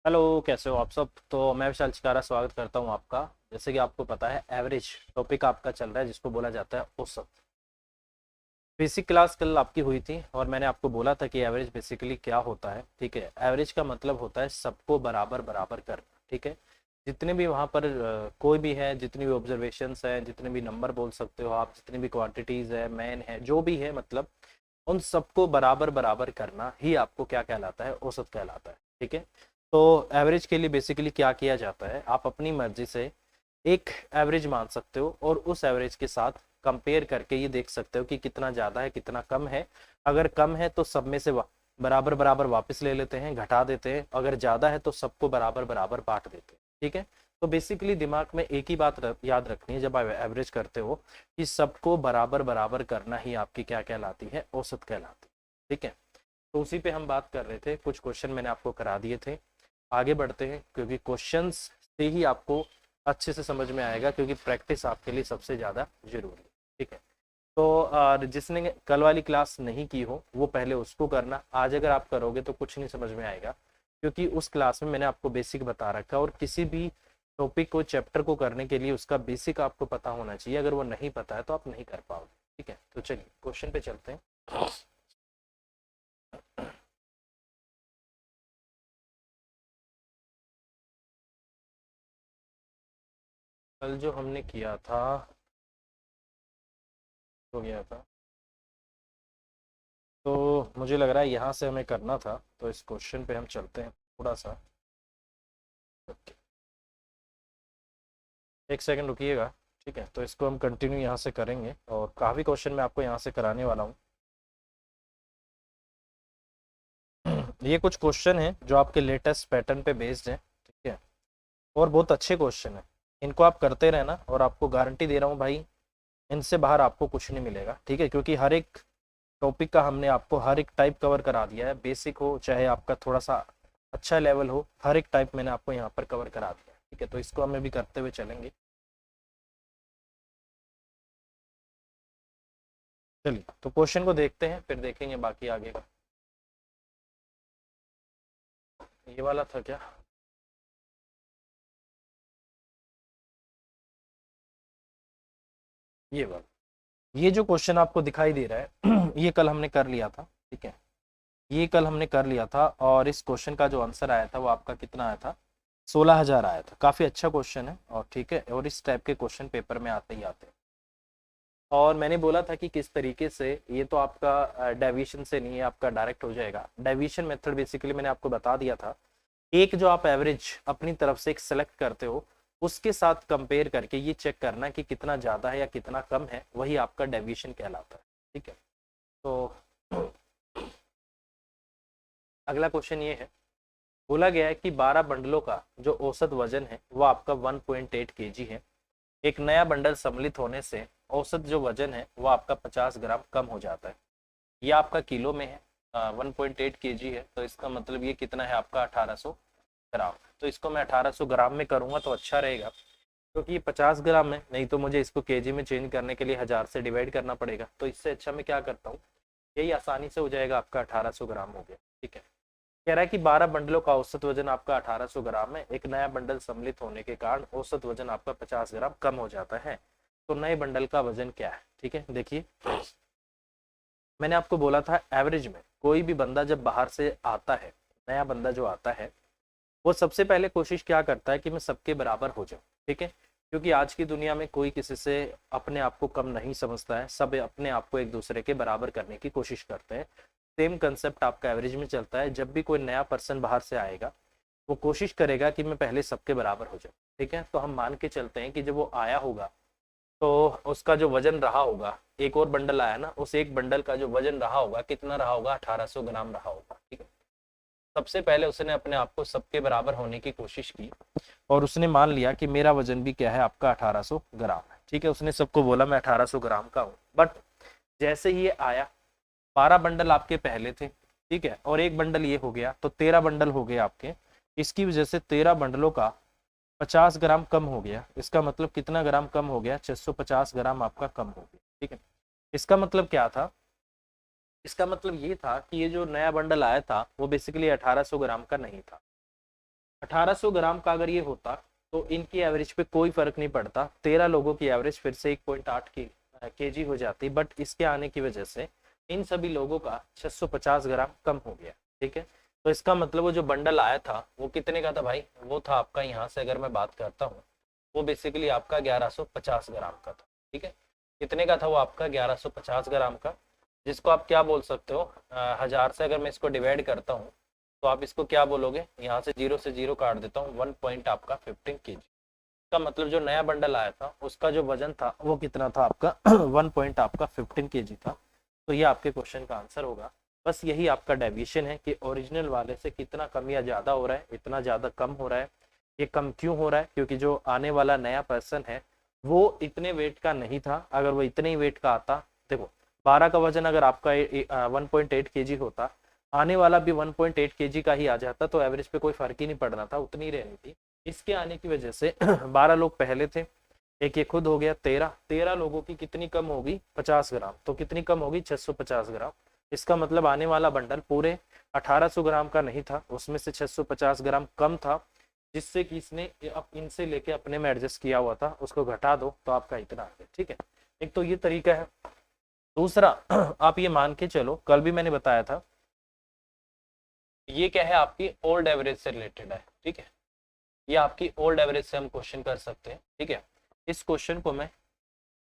Hello, कैसे हो आप सब। तो मैं विशाल चिकारा स्वागत करता हूं आपका। जैसे कि आपको पता है, एवरेज टॉपिक आपका चल रहा है जिसको बोला जाता है औसत। बेसिक क्लास कल आपकी हुई थी और मैंने आपको बोला था कि एवरेज बेसिकली क्या होता है। ठीक है, एवरेज का मतलब होता है सबको बराबर बराबर करना। ठीक है, जितने भी वहाँ पर कोई भी है, जितनी भी ऑब्जर्वेशंस है, जितने भी नंबर बोल सकते हो आप, जितनी भी क्वांटिटीज है, मैन है, जो भी है, मतलब उन सबको बराबर बराबर करना ही आपको क्या कहलाता है, औसत कहलाता है। ठीक है, तो एवरेज के लिए बेसिकली क्या किया जाता है, आप अपनी मर्जी से एक एवरेज मान सकते हो और उस एवरेज के साथ कंपेयर करके ये देख सकते हो कि कितना ज़्यादा है कितना कम है। अगर कम है तो सब में से बराबर बराबर वापस ले लेते हैं, घटा देते हैं। अगर ज़्यादा है तो सबको बराबर बराबर बांट देते हैं। ठीक है, तो बेसिकली दिमाग में एक ही बात याद रखनी है जब आप एवरेज करते हो, कि सबको बराबर बराबर करना ही आपकी क्या कहलाती है, औसत कहलाती है। ठीक है, तो उसी पे हम बात कर रहे थे। कुछ क्वेश्चन मैंने आपको करा दिए थे। आगे बढ़ते हैं, क्योंकि क्वेश्चंस से ही आपको अच्छे से समझ में आएगा, क्योंकि प्रैक्टिस आपके लिए सबसे ज़्यादा जरूरी है। ठीक है, तो जिसने कल वाली क्लास नहीं की हो वो पहले उसको करना। आज अगर आप करोगे तो कुछ नहीं समझ में आएगा, क्योंकि उस क्लास में मैंने आपको बेसिक बता रखा है और किसी भी टॉपिक को, चैप्टर को करने के लिए उसका बेसिक आपको पता होना चाहिए। अगर वो नहीं पता है तो आप नहीं कर पाओगे। ठीक है, तो चलिए क्वेश्चन पे चलते हैं। कल जो हमने किया था, हो गया था, तो मुझे लग रहा है यहाँ से हमें करना था। तो इस क्वेश्चन पे हम चलते हैं थोड़ा सा। एक सेकंड रुकिएगा। ठीक है, तो इसको हम कंटिन्यू यहाँ से करेंगे और काफ़ी क्वेश्चन मैं आपको यहाँ से कराने वाला हूँ। ये कुछ क्वेश्चन हैं जो आपके लेटेस्ट पैटर्न पे बेस्ड हैं। ठीक है, और बहुत अच्छे क्वेश्चन हैं। इनको आप करते रहना और आपको गारंटी दे रहा हूँ भाई, इनसे बाहर आपको कुछ नहीं मिलेगा। ठीक है, क्योंकि हर एक टॉपिक का हमने आपको हर एक टाइप कवर करा दिया है। बेसिक हो चाहे आपका थोड़ा सा अच्छा लेवल हो, हर एक टाइप मैंने आपको यहाँ पर कवर करा दिया है। ठीक है, तो इसको हमें भी करते हुए चलेंगे। चलिए, तो क्वेश्चन को देखते हैं फिर देखेंगे बाकी आगे का। ये वाला था क्या? ये वाला, ये जो क्वेश्चन आपको दिखाई दे रहा है ये कल हमने कर लिया था। ठीक है, ये कल हमने कर लिया था और इस क्वेश्चन का जो आंसर आया था वो आपका कितना आया था, 16,000 आया था। काफी अच्छा क्वेश्चन है और ठीक है, और इस टाइप के क्वेश्चन पेपर में आते ही आते हैं। और मैंने बोला था कि किस तरीके से, ये तो आपका डेविएशन से नहीं है, आपका डायरेक्ट हो जाएगा। डेविएशन मेथड बेसिकली मैंने आपको बता दिया था। एक जो आप एवरेज अपनी तरफ से एक सेलेक्ट करते हो, उसके साथ कंपेयर करके ये चेक करना कि कितना ज़्यादा है या कितना कम है, वही आपका डेविएशन कहलाता है। ठीक है, तो अगला क्वेश्चन ये है। बोला गया है कि 12 बंडलों का जो औसत वजन है वो आपका 1.8 केजी है। एक नया बंडल सम्मिलित होने से औसत जो वजन है वो आपका 50 ग्राम कम हो जाता है। ये आपका किलो में है, 1.8 केजी है, तो इसका मतलब ये कितना है आपका 1800 ग्राम। तो इसको मैं 1800 ग्राम में करूंगा तो अच्छा रहेगा, क्योंकि ये 50 ग्राम है, नहीं तो मुझे इसको केजी में चेंज करने के लिए 1000 से डिवाइड करना पड़ेगा। तो इससे अच्छा मैं क्या करता हूँ, यही आसानी से हो जाएगा, आपका 1800 ग्राम हो गया। ठीक है, कह रहा है कि 12 बंडलों का औसत वजन आपका 1800 ग्राम है। एक नया बंडल सम्मिलित होने के कारण औसत वजन आपका 50 ग्राम कम हो जाता है। तो नए बंडल का वजन क्या है? ठीक है, देखिए, मैंने आपको बोला था एवरेज में कोई भी बंदा जब बाहर से आता है, नया बंदा जो आता है, वो सबसे पहले कोशिश क्या करता है कि मैं सबके बराबर हो जाऊं। ठीक है, क्योंकि आज की दुनिया में कोई किसी से अपने आप को कम नहीं समझता है, सब अपने आप को एक दूसरे के बराबर करने की कोशिश करते हैं। सेम कंसेप्ट आपका एवरेज में चलता है। जब भी कोई नया पर्सन बाहर से आएगा, वो कोशिश करेगा कि मैं पहले सबके बराबर हो जाऊं। ठीक है, तो हम मान के चलते हैं कि जब वो आया होगा तो उसका जो वजन रहा होगा, एक और बंडल आया ना, उस एक बंडल का जो वजन रहा होगा कितना रहा होगा, 1800 ग्राम रहा होगा। ठीक है, सबसे पहले उसने अपने आप को सबके बराबर होने की कोशिश की और उसने मान लिया कि मेरा वजन भी क्या है, आपका 1800 ग्राम है। ठीक है, उसने सबको बोला मैं 1800 ग्राम का हूँ। बट जैसे ही ये आया, 12 बंडल आपके पहले थे, ठीक है, और एक बंडल ये हो गया, तो 13 बंडल हो गए आपके। इसकी वजह से 13 बंडलों का 50 ग्राम कम हो गया। इसका मतलब कितना ग्राम कम हो गया, 650 ग्राम आपका कम हो गया। ठीक है, इसका मतलब क्या था, इसका मतलब ये था कि ये जो नया बंडल आया था वो बेसिकली 1800 ग्राम का नहीं था। 1800 ग्राम का अगर ये होता तो इनकी एवरेज पे कोई फर्क नहीं पड़ता, 13 लोगों की एवरेज फिर से 1.8 केजी हो जाती, बट इसके आने की वजह से इन सभी लोगों का 650 ग्राम कम हो गया। ठीक है, तो इसका मतलब वो जो बंडल आया था वो कितने का था भाई, वो था आपका, यहाँ से अगर मैं बात करता हूँ वो बेसिकली आपका 1150 ग्राम का था। ठीक है, कितने का था वो आपका, 1150 ग्राम का, जिसको आप क्या बोल सकते हो, 1000 से अगर मैं इसको डिवाइड करता हूँ तो आप इसको क्या बोलोगे, यहाँ से जीरो काट देता हूँ, 1 पॉइंट आपका 15 केजी का मतलब जो नया बंडल आया था उसका जो वजन था वो कितना था आपका 1 पॉइंट आपका 15 केजी था। तो ये आपके क्वेश्चन का आंसर होगा। बस यही आपका डेविएशन है कि ओरिजिनल वाले से कितना कम या ज़्यादा हो रहा है, इतना ज़्यादा कम हो रहा है। ये कम क्यों हो रहा है, क्योंकि जो आने वाला नया पर्सन है वो इतने वेट का नहीं था। अगर वो इतने ही वेट का आता, देखो 12 का वजन अगर आपका 1.8 केजी होता, आने वाला भी 1.8 केजी का ही आ जाता, तो एवरेज पे कोई फर्क ही नहीं पड़ना था, उतनी ही रहनी थी। इसके आने की वजह से 12 लोग पहले थे, एक ये खुद हो गया 13 लोगों की कितनी कम होगी, 50 ग्राम, तो कितनी कम होगी 650 ग्राम। इसका मतलब आने वाला बंडल पूरे 1800 ग्राम का नहीं था, उसमें से 650 ग्राम कम था, जिससे कि इसने अब इनसे लेके अपने में एडजस्ट किया हुआ था, उसको घटा दो तो आपका इतना आ गया। ठीक है, एक तो ये तरीका है। दूसरा आप ये मान के चलो, कल भी मैंने बताया था, ये क्या है आपकी ओल्ड एवरेज से रिलेटेड है। ठीक है, ये आपकी ओल्ड एवरेज से हम क्वेश्चन कर सकते हैं। ठीक है, इस क्वेश्चन को मैं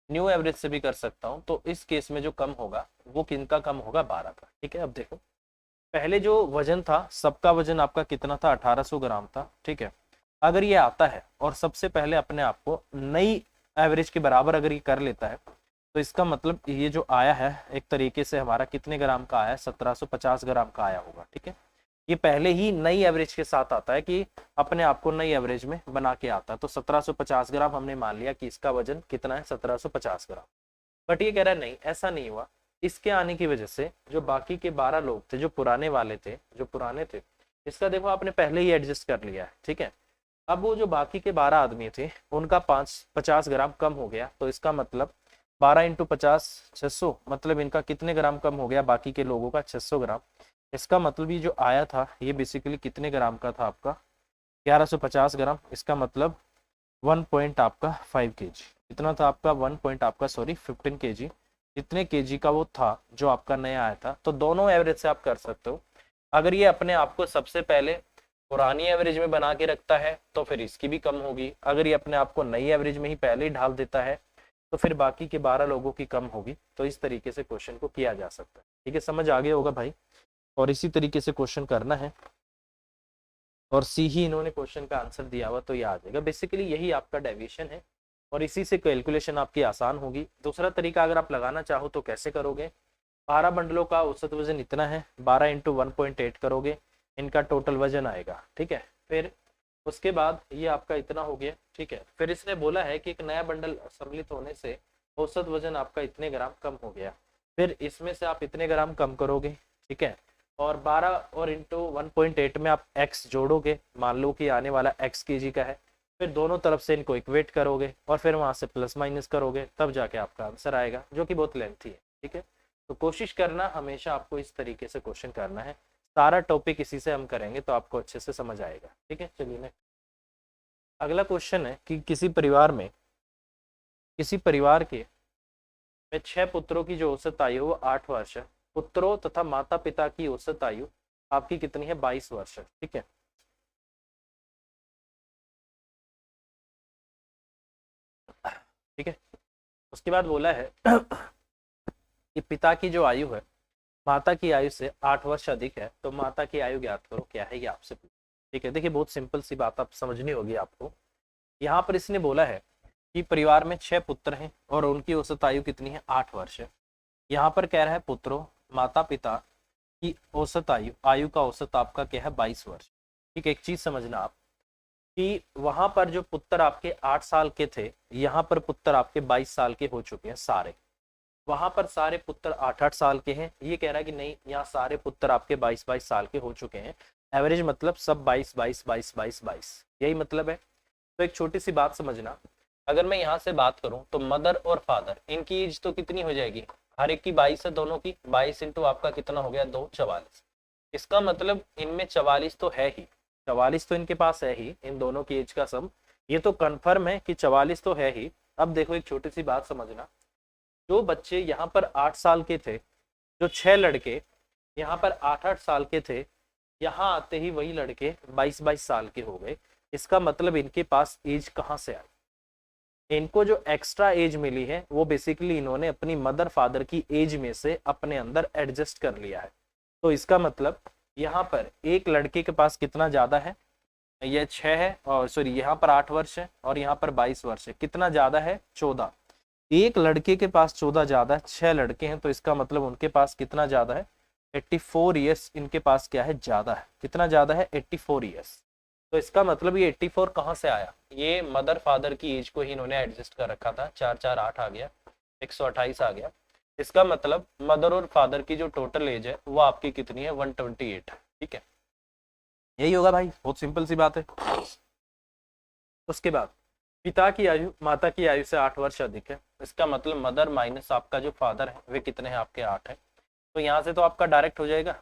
न्यू एवरेज से भी कर सकता हूं, तो इस केस में जो कम होगा वो किनका कम होगा, 12 का। ठीक है, अब देखो पहले जो वजन था, सबका वजन आपका कितना था, 1800 ग्राम था। ठीक है, अगर ये आता है और सबसे पहले अपने आप को नई एवरेज के बराबर अगर ये कर लेता है, तो इसका मतलब ये जो आया है एक तरीके से हमारा कितने ग्राम का आया है, 1750 ग्राम का आया होगा। ठीक है, ये पहले ही नई एवरेज के साथ आता है कि अपने आप को नई एवरेज में बना के आता है। तो 1750 ग्राम हमने मान लिया कि इसका वजन कितना है, 1750 ग्राम। बट ये कह रहा है नहीं, ऐसा नहीं हुआ। इसके आने की वजह से जो बाकी के 12 लोग थे, जो पुराने वाले थे, जो पुराने थे, इसका देखो आपने पहले ही एडजस्ट कर लिया है। ठीक है, अब वो जो बाकी के 12 आदमी थे उनका 50 ग्राम कम हो गया, तो इसका मतलब 12 इंटू 50 600, मतलब इनका कितने ग्राम कम हो गया, बाकी के लोगों का 600 ग्राम। इसका मतलब ये जो आया था ये बेसिकली कितने ग्राम का था आपका, 1150 ग्राम। इसका मतलब 1 पॉइंट आपका 5 केजी, इतना था आपका 1 पॉइंट आपका 15 केजी, इतने केजी का वो था जो आपका नया आया था। तो दोनों एवरेज से आप कर सकते हो। अगर ये अपने आप को सबसे पहले पुरानी एवरेज में बना के रखता है तो फिर इसकी भी कम होगी, अगर ये अपने आप को नई एवरेज में ही पहले ही ढाल देता है तो फिर बाकी के 12 लोगों की कम होगी। तो इस तरीके से क्वेश्चन को किया जा सकता है। ठीक है, समझ आ गया होगा भाई, और इसी तरीके से क्वेश्चन करना है, और सी ही इन्होंने क्वेश्चन का आंसर दिया हुआ तो ये आ जाएगा। बेसिकली यही आपका डेविएशन है और इसी से कैलकुलेशन आपकी आसान होगी। दूसरा तरीका अगर आप लगाना चाहो तो कैसे करोगे, 12 बंडलों का औसत वजन इतना है, 12 इंटू 1.8 करोगे, इनका टोटल वजन आएगा। ठीक है, फिर उसके बाद ये आपका इतना हो गया। ठीक है, फिर इसने बोला है कि एक नया बंडल सम्मिलित होने से औसत वजन आपका इतने ग्राम कम हो गया, फिर इसमें से आप इतने ग्राम कम करोगे। ठीक है, और 12 और इंटू 1.8 में आप x जोड़ोगे, मान लो कि आने वाला x केजी का है, फिर दोनों तरफ से इनको इक्वेट करोगे और फिर वहां से प्लस माइनस करोगे, तब जाके आपका आंसर आएगा, जो कि बहुत लेंथी है। ठीक है, तो कोशिश करना हमेशा आपको इस तरीके से क्वेश्चन करना है, सारा टॉपिक इसी से हम करेंगे तो आपको अच्छे से समझ आएगा। ठीक है, चलिए नेक्स्ट अगला क्वेश्चन है कि किसी परिवार के में 6 पुत्रों की जो औसत आयु वो 8 वर्ष है, पुत्रों तथा माता पिता की औसत आयु आपकी कितनी है, 22 वर्ष है। ठीक है, ठीक है, उसके बाद बोला है कि पिता की जो आयु है माता की आयु से 8 वर्ष अधिक है, तो माता की आयु ज्ञात करो, क्या है ये आपसे पूछा। ठीक है, देखिए बहुत सिंपल सी बात आप समझनी होगी आपको। यहाँ पर इसने बोला है कि परिवार में 6 पुत्र हैं और उनकी औसत आयु कितनी है, 8 वर्ष है। यहाँ पर कह रहा है पुत्रों माता पिता की औसत आयु का औसत आपका क्या है, 22 वर्ष। ठीक है, एक चीज समझना आप कि वहां पर जो पुत्र आपके 8 साल के थे, यहाँ पर पुत्र आपके 22 साल के हो चुके हैं सारे। वहां पर सारे पुत्र 8-8 साल के हैं, ये कह रहा है कि नहीं, यहाँ सारे पुत्र आपके 22-22 साल के हो चुके हैं। एवरेज मतलब सब 22-22-22-22-22, यही मतलब है। तो एक छोटी सी बात समझना, अगर मैं यहाँ से बात करूं तो मदर और फादर इनकी एज तो कितनी हो जाएगी, हर एक की 22 है, दोनों की 22 इंटू आपका कितना हो गया, 2 44। इसका मतलब इनमें 44 तो है ही, 44 तो इनके पास है ही, इन दोनों की एज का सम, ये तो कंफर्म है कि 44 तो है ही। अब देखो एक छोटी सी बात समझना, जो बच्चे यहाँ पर 8 साल के थे, जो 6 लड़के यहाँ पर 8-8 साल के थे, यहाँ आते ही वही लड़के 22-22 साल के हो गए। इसका मतलब इनके पास एज कहाँ से आई, इनको जो एक्स्ट्रा एज मिली है वो बेसिकली इन्होंने अपनी मदर फादर की एज में से अपने अंदर एडजस्ट कर लिया है। तो इसका मतलब यहाँ पर एक लड़के के पास कितना ज्यादा है, यह 6 है, और सॉरी यहाँ पर 8 वर्ष है और यहाँ पर 22 वर्ष है, कितना ज्यादा है 14। एक लड़के के पास 14 ज्यादा है, 6 लड़के हैं, तो इसका मतलब उनके पास कितना ज्यादा है 84 ईयर्स इनके पास क्या है ज्यादा है, कितना ज्यादा है 84 ईयर्स। तो इसका मतलब ये 84 कहाँ से आया, ये मदर फादर की एज को ही इन्होंने एडजस्ट कर रखा था, 4-4-8 आ गया, 128 आ गया। इसका मतलब मदर और फादर की जो टोटल एज है वो आपकी कितनी है 128, ठीक है, यही होगा भाई, बहुत सिंपल सी बात है। उसके बाद पिता की आयु माता की आयु से 8 वर्ष अधिक है, इसका मतलब मदर माइनस आपका जो फादर है वे कितने हैं आपके 8 है। तो यहाँ से तो आपका डायरेक्ट हो जाएगा,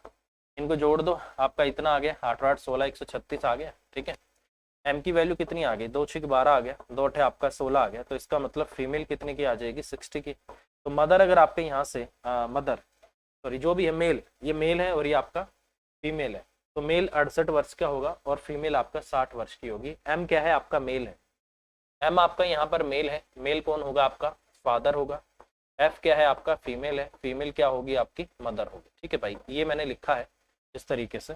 इनको जोड़ दो, आपका इतना आ गया 8-8-16 136 आ गया, ठीक है। एम की वैल्यू कितनी आ गई 2-6-12 आ गया, 2-8 आपका 16 आ गया, तो इसका मतलब फीमेल कितने की आ जाएगी 60 की। तो मदर अगर आपके यहाँ से मदर सॉरी जो भी है मेल, ये मेल है और ये आपका फीमेल है, तो मेल 68 वर्ष का होगा और फीमेल आपका 60 वर्ष की होगी। एम क्या है आपका मेल है, एम आपका यहाँ पर मेल है, मेल कौन होगा आपका फादर होगा। एफ क्या है आपका फीमेल है, फीमेल क्या होगी आपकी मदर होगी, ठीक है भाई, ये मैंने लिखा है इस तरीके से।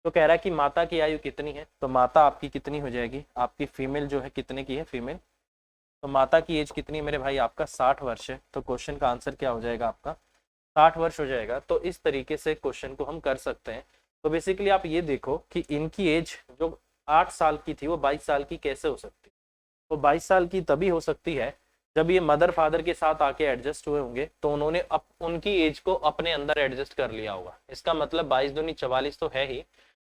तो कह रहा है कि माता की आयु कितनी है, तो माता आपकी कितनी हो जाएगी, आपकी फीमेल जो है कितने की है फीमेल, तो माता की एज कितनी है मेरे भाई आपका 60 वर्ष है। तो क्वेश्चन का आंसर क्या हो जाएगा आपका 60 वर्ष हो जाएगा। तो इस तरीके से क्वेश्चन को हम कर सकते हैं। तो बेसिकली आप ये देखो कि इनकी एज जो 8 साल की थी वो 22 साल की कैसे हो सकती, तो 22 साल की तभी हो सकती है जब ये मदर फादर के साथ आके एडजस्ट हुए होंगे, तो उन्होंने उनकी एज को अपने अंदर एडजस्ट कर लिया होगा। इसका मतलब 22 दूनी 44 तो है ही,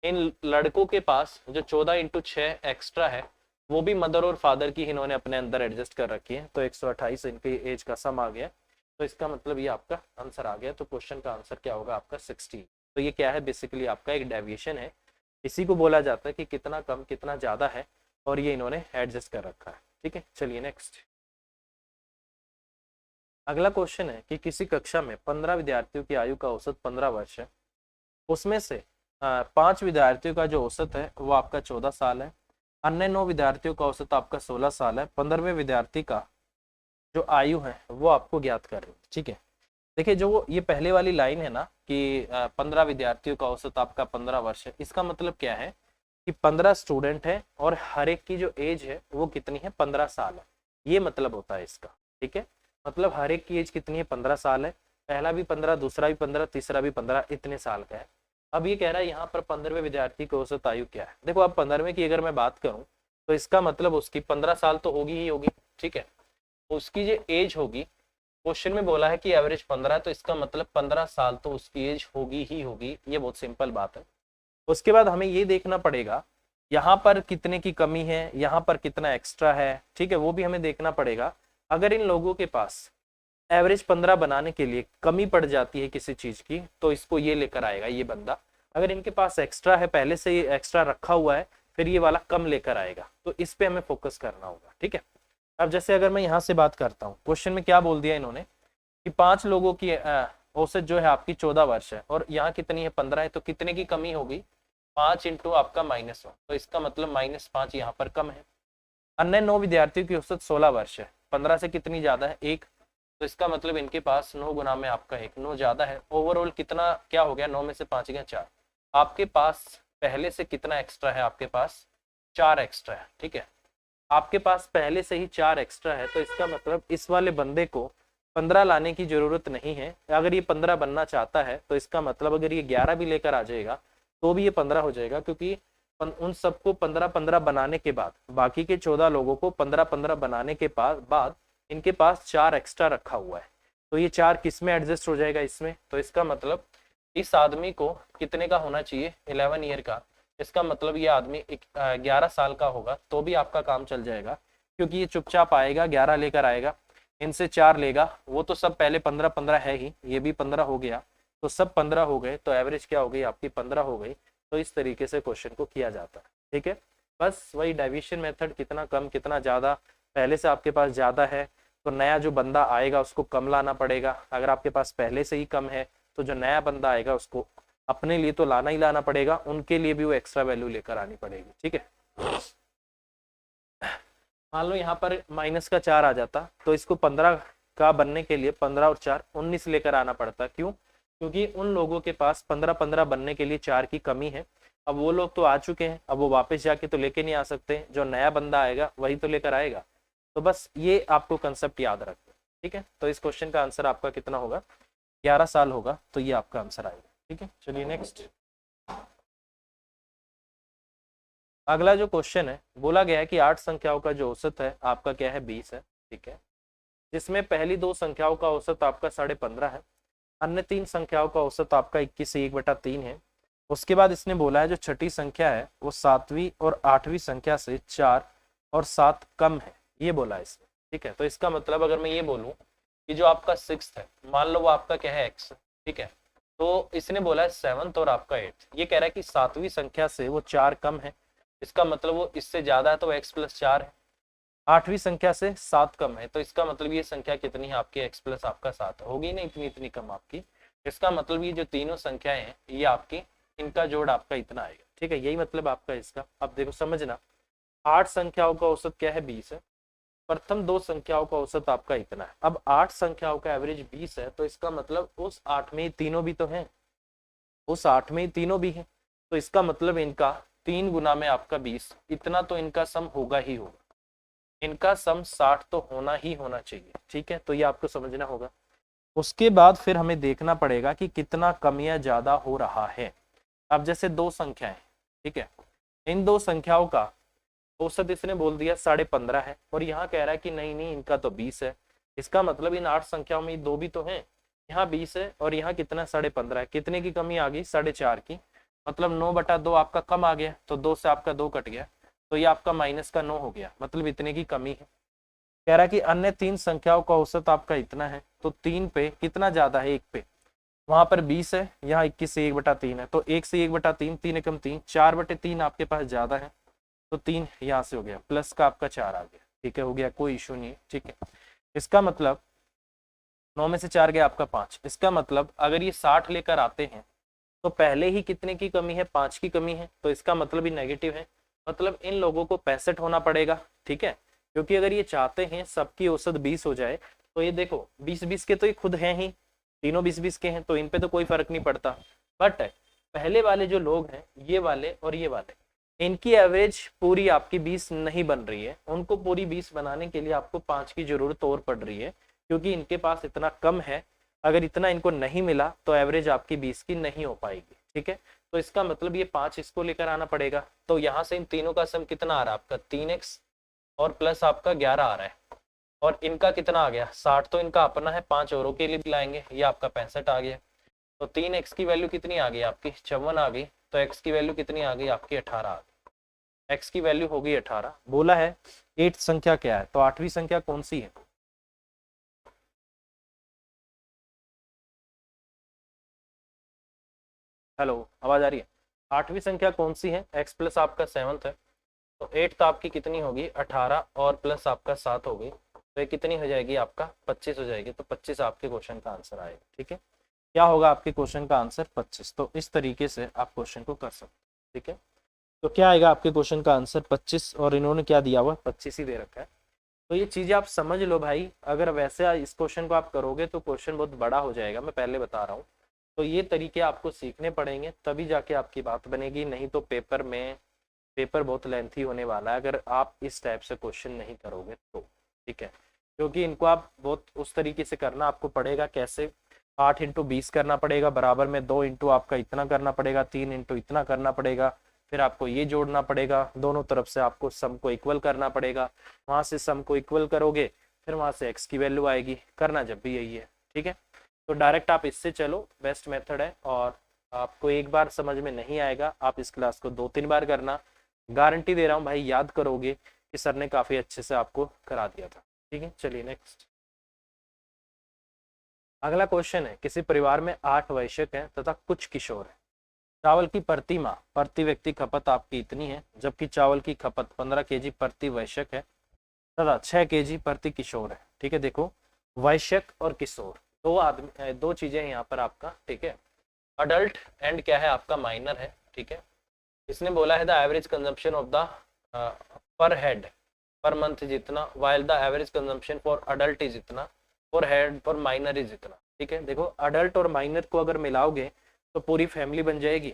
इन लड़कों के पास जो 14x6 एक्स्ट्रा है वो भी मदर और फादर की इन्होंने अपने अंदर एडजस्ट कर रखी है, तो 128 इनकी एज का सम आ गया। तो इसका मतलब ये आपका आंसर आ गया। तो क्वेश्चन का आंसर क्या होगा आपका 60। तो ये क्या है बेसिकली आपका एक डेविएशन है, इसी को बोला जाता है कि कितना कम कितना ज्यादा है, और ये इन्होंने एडजस्ट कर रखा है, ठीक है। चलिए नेक्स्ट, अगला क्वेश्चन है कि किसी कक्षा में 15 विद्यार्थियों की आयु का औसत 15 वर्ष है, उसमें से 5 विद्यार्थियों का जो औसत है वो आपका 14 साल है, अन्य 9 विद्यार्थियों का औसत आपका 16 साल है, 15वें विद्यार्थी का जो आयु है वो आपको ज्ञात करनी, ठीक है। देखिए जो ये पहले वाली लाइन है ना कि 15 विद्यार्थियों का औसत आपका 15 वर्ष है, इसका मतलब क्या है कि 15 स्टूडेंट है और हर एक की जो एज है वो कितनी है 15 साल है, ये मतलब होता है इसका, ठीक है। मतलब हर एक की एज कितनी है 15 साल है, पहला भी 15, दूसरा भी 15, तीसरा भी 15, इतने साल का है। अब ये कह रहा है यहाँ पर 15वें विद्यार्थी की औसत आयु क्या है। देखो अब 15वें की अगर मैं बात करूं तो इसका मतलब उसकी 15 साल तो होगी ही होगी, ठीक है। उसकी जो एज होगी, क्वेश्चन में बोला है कि एवरेज 15 है, तो इसका मतलब 15 साल तो उसकी एज होगी ही होगी, ये बहुत सिंपल बात है। उसके बाद हमें ये देखना पड़ेगा यहाँ पर कितने की कमी है, यहाँ पर कितना एक्स्ट्रा है, ठीक है, वो भी हमें देखना पड़ेगा। अगर इन लोगों के पास एवरेज 15 बनाने के लिए कमी पड़ जाती है किसी चीज की, तो इसको ये लेकर आएगा ये बंदा। अगर इनके पास एक्स्ट्रा है, पहले से ये एक्स्ट्रा रखा हुआ है, फिर ये वाला कम लेकर आएगा, तो इस पे हमें फोकस करना होगा, ठीक है। अब जैसे अगर मैं यहाँ से बात करता हूँ, क्वेश्चन में क्या बोल दिया इन्होंने कि 5 लोगों की औसत जो है आपकी 14 वर्ष है और यहाँ कितनी है 15 है, तो कितने की कमी होगी 5 इंटू आपका -1, तो इसका मतलब -5 यहाँ पर कम है। अन्य 9 विद्यार्थियों की औसत 16 वर्ष है, 15 से कितनी ज्यादा है 1, तो इसका मतलब इनके पास 9 गुना में आपका 1, 9 ज्यादा है। ओवरऑल कितना क्या हो गया, 9 में से 5 गया 4, आपके पास पहले से कितना एक्स्ट्रा है, आपके पास 4 एक्स्ट्रा है, ठीक है। आपके पास पहले से ही 4 एक्स्ट्रा है, तो इसका मतलब इस वाले बंदे को 15 लाने की जरूरत नहीं है। अगर ये 15 बनना चाहता है तो इसका मतलब अगर ये 11 भी लेकर आ जाएगा तो भी ये 15 हो जाएगा, क्योंकि उन सबको 15-15 बनाने के बाद, बाकी के 14 लोगों को 15-15 बनाने के बाद इनके पास 4 एक्स्ट्रा रखा हुआ है, तो ये 4 किस में एडजस्ट हो जाएगा इसमें, तो इसका मतलब इस आदमी को कितने का होना चाहिए 11 ईयर का, इसका मतलब ये आदमी 11 साल का होगा तो भी आपका काम चल जाएगा, क्योंकि ये चुपचाप आएगा 11 लेकर आएगा, इनसे 4 लेगा, वो तो सब पहले 15-15 है ही, ये भी 15 हो गया, तो सब 15 हो गए, तो एवरेज क्या हो गई आपकी 15 हो गई। तो इस तरीके से क्वेश्चन को किया जाता है। ठीक है, बस वही डेविएशन मेथड, कितना कम कितना ज़्यादा। पहले से आपके पास ज़्यादा है तो नया जो बंदा आएगा उसको कम लाना पड़ेगा, अगर आपके पास पहले से ही कम है तो जो नया बंदा आएगा उसको अपने लिए तो लाना ही लाना पड़ेगा, उनके लिए भी वो एक्स्ट्रा वैल्यू लेकर आनी पड़ेगी। ठीक है, मान लो यहाँ पर -4 आ जाता तो इसको 15 का बनने के लिए 15 और 4 19 लेकर आना पड़ता। क्यों? क्योंकि उन लोगों के पास 15 बनने के लिए 4 की कमी है। अब वो लोग तो आ चुके हैं, अब वो वापस जाके तो लेके नहीं आ सकते, जो नया बंदा आएगा वही तो लेकर आएगा। तो बस ये आपको कंसेप्ट याद रखना। ठीक है, तो इस क्वेश्चन का आंसर आपका कितना होगा? 11 साल होगा, तो ये आपका आंसर आएगा। ठीक है, चलिए नेक्स्ट। अगला जो क्वेश्चन है, बोला गया है कि 8 संख्याओं का जो औसत है आपका क्या है? 20 है। ठीक है, जिसमें पहली 2 संख्याओं का औसत आपका 15.5 है, अन्य 3 संख्याओं का औसत आपका 21 से 1/3 है। उसके बाद इसने बोला है जो छठी संख्या है वो 7वीं और 8वीं संख्या से 4 और 7 कम है, ये बोला है इसने। ठीक है, तो इसका मतलब अगर मैं ये बोलूं कि जो आपका 6th है, मान लो वो आपका क्या है? x। ठीक है, तो इसने बोला है 7th और आपका 8th, ये कह रहा है कि 7वीं संख्या से वो 4 कम है, इसका मतलब वो इससे ज्यादा है तो x+4 है। 8वीं संख्या से 7 कम है, तो इसका मतलब ये संख्या कितनी है आपकी? x प्लस आपका 7 होगी ना, इतनी इतनी कम आपकी। इसका मतलब ये जो तीनों संख्याएं हैं ये आपकी, इनका जोड़ आपका इतना आएगा। ठीक है, यही मतलब आपका इसका। अब देखो समझना, 8 संख्याओं का औसत क्या है? 20 है। प्रथम 2 संख्याओं का औसत आपका इतना है। अब 8 संख्याओं का एवरेज 20 है, तो इसका मतलब उस 8 में तीनों भी तो हैं, उस 8 में तीनों भी हैं, तो इसका मतलब इनका 3 गुना में आपका 20, इतना तो इनका सम होगा ही होगा। इनका सम 60 तो होना ही होना चाहिए। ठीक है, तो ये आपको समझना होगा। उसके बाद फिर हमें देखना पड़ेगा कि कितना कम या ज्यादा हो रहा है। अब जैसे 2 संख्याएं, ठीक है, इन 2 संख्याओं का औसत इसने बोल दिया 15.5 है, और यहाँ कह रहा है कि नहीं नहीं इनका तो 20 है। इसका मतलब इन 8 संख्याओं में 2 भी तो हैं, यहाँ 20 है और यहाँ कितना? 15.5 है। कितने की कमी आ गई? 4.5 की। मतलब 9/2 आपका कम आ गया, तो 2 से आपका 2 कट गया, तो ये आपका -9 हो गया, मतलब इतने की कमी है। कह रहा है कि अन्य 3 संख्याओं का औसत आपका इतना है, तो 3 पे कितना ज्यादा है? 1 पे। वहां पर 20 है, यहाँ 21 से 1/3 है, तो 1 से 1/3, 3 एकम 3, 4/3 आपके पास ज्यादा है, तो 3 यहाँ से हो गया, प्लस का आपका 4 आ गया। ठीक है, हो गया, कोई इशू नहीं है। ठीक है, इसका मतलब 9 में से 4 गया आपका 5। इसका मतलब अगर ये 60 लेकर आते हैं तो पहले ही कितने की कमी है? 5 की कमी है, तो इसका मतलब ही नेगेटिव है, मतलब इन लोगों को 65 होना पड़ेगा। ठीक है, क्योंकि अगर ये चाहते हैं सबकी औसत 20 हो जाए, तो ये देखो 20-20 के तो ये खुद हैं ही, तीनों 20-20 के हैं, तो इन पे तो कोई फर्क नहीं पड़ता। बट पहले वाले जो लोग हैं, ये वाले और ये वाले, इनकी एवरेज पूरी आपकी 20 नहीं बन रही है, उनको पूरी 20 बनाने के लिए आपको 5 की जरूरत और पड़ रही है, क्योंकि इनके पास इतना कम है। अगर इतना इनको नहीं मिला तो एवरेज आपकी 20 की नहीं हो पाएगी। ठीक है, तो इसका मतलब ये 5 इसको लेकर आना पड़ेगा, तो यहाँ से इन तीनों का सम कितना आ रहा है आपका? 3x और प्लस आपका 11 आ रहा है, और इनका कितना आ गया? 60 तो इनका अपना है, 5 औरों के लिए भी लाएंगे, ये आपका 65 आ गया। तो 3x की वैल्यू कितनी आ गई आपकी? 54 आ गई। तो x की वैल्यू कितनी आ गई आपकी? 18 आ गई। x की वैल्यू हो गई 18। बोला है 8 संख्या क्या है, तो 8वीं संख्या कौन सी है? हेलो, आवाज आ रही है? 8वीं संख्या कौन सी है? x प्लस आपका 7th है, तो 8 तो आपकी कितनी होगी? 18 और प्लस आपका 7 हो गई, तो ये कितनी हो जाएगी आपका? 25 हो जाएगी। तो 25 आपके क्वेश्चन का आंसर आएगा। ठीक है, क्या होगा आपके क्वेश्चन का आंसर? 25। तो इस तरीके से आप क्वेश्चन को कर सकते हैं। ठीक है, तो क्या आएगा आपके क्वेश्चन का आंसर? 25, और इन्होंने क्या दिया हुआ? 25 ही दे रखा है। तो ये चीजें आप समझ लो भाई, अगर वैसे इस क्वेश्चन को आप करोगे तो क्वेश्चन बहुत बड़ा हो जाएगा, मैं पहले बता रहा हूँ। तो ये तरीके आपको सीखने पड़ेंगे, तभी जाके आपकी बात बनेगी, नहीं तो पेपर बहुत लेंथी होने वाला है अगर आप इस टाइप से क्वेश्चन नहीं करोगे तो। ठीक है, क्योंकि इनको आप बहुत उस तरीके से करना आपको पड़ेगा। कैसे? 8 × 20 करना पड़ेगा, बराबर में 2 इंटू आपका इतना करना पड़ेगा, 3 इंटू इतना करना पड़ेगा, फिर आपको ये जोड़ना पड़ेगा, दोनों तरफ से आपको सम को इक्वल करना पड़ेगा, वहां से सम को इक्वल करोगे, फिर वहां से x की वैल्यू आएगी। करना जब भी यही है। ठीक है, तो डायरेक्ट आप इससे चलो, बेस्ट मेथड है। और आपको एक बार समझ में नहीं आएगा, आप इस क्लास को 2-3 बार करना, गारंटी दे रहा हूँ भाई, याद करोगे कि सर ने काफी अच्छे से आपको करा दिया था। ठीक है, चलिए नेक्स्ट। अगला क्वेश्चन है, किसी परिवार में 8 वयस्क हैं तथा कुछ किशोर हैं। चावल की प्रति माह प्रति व्यक्ति खपत आपकी इतनी है, जबकि चावल की खपत 15 केजी प्रति वयस्क है तथा 6 केजी प्रति किशोर है। ठीक है, देखो वयस्क और किशोर दो आदमी, दो चीजें यहाँ पर आपका। ठीक है, अडल्ट एंड क्या है आपका माइनर है। ठीक है, इसने बोला है the average consumption of the per head per month जितना, while the average consumption for adult is इतना, for head for minor is इतना। ठीक है, देखो अडल्ट और माइनर को अगर मिलाओगे तो पूरी फैमिली बन जाएगी।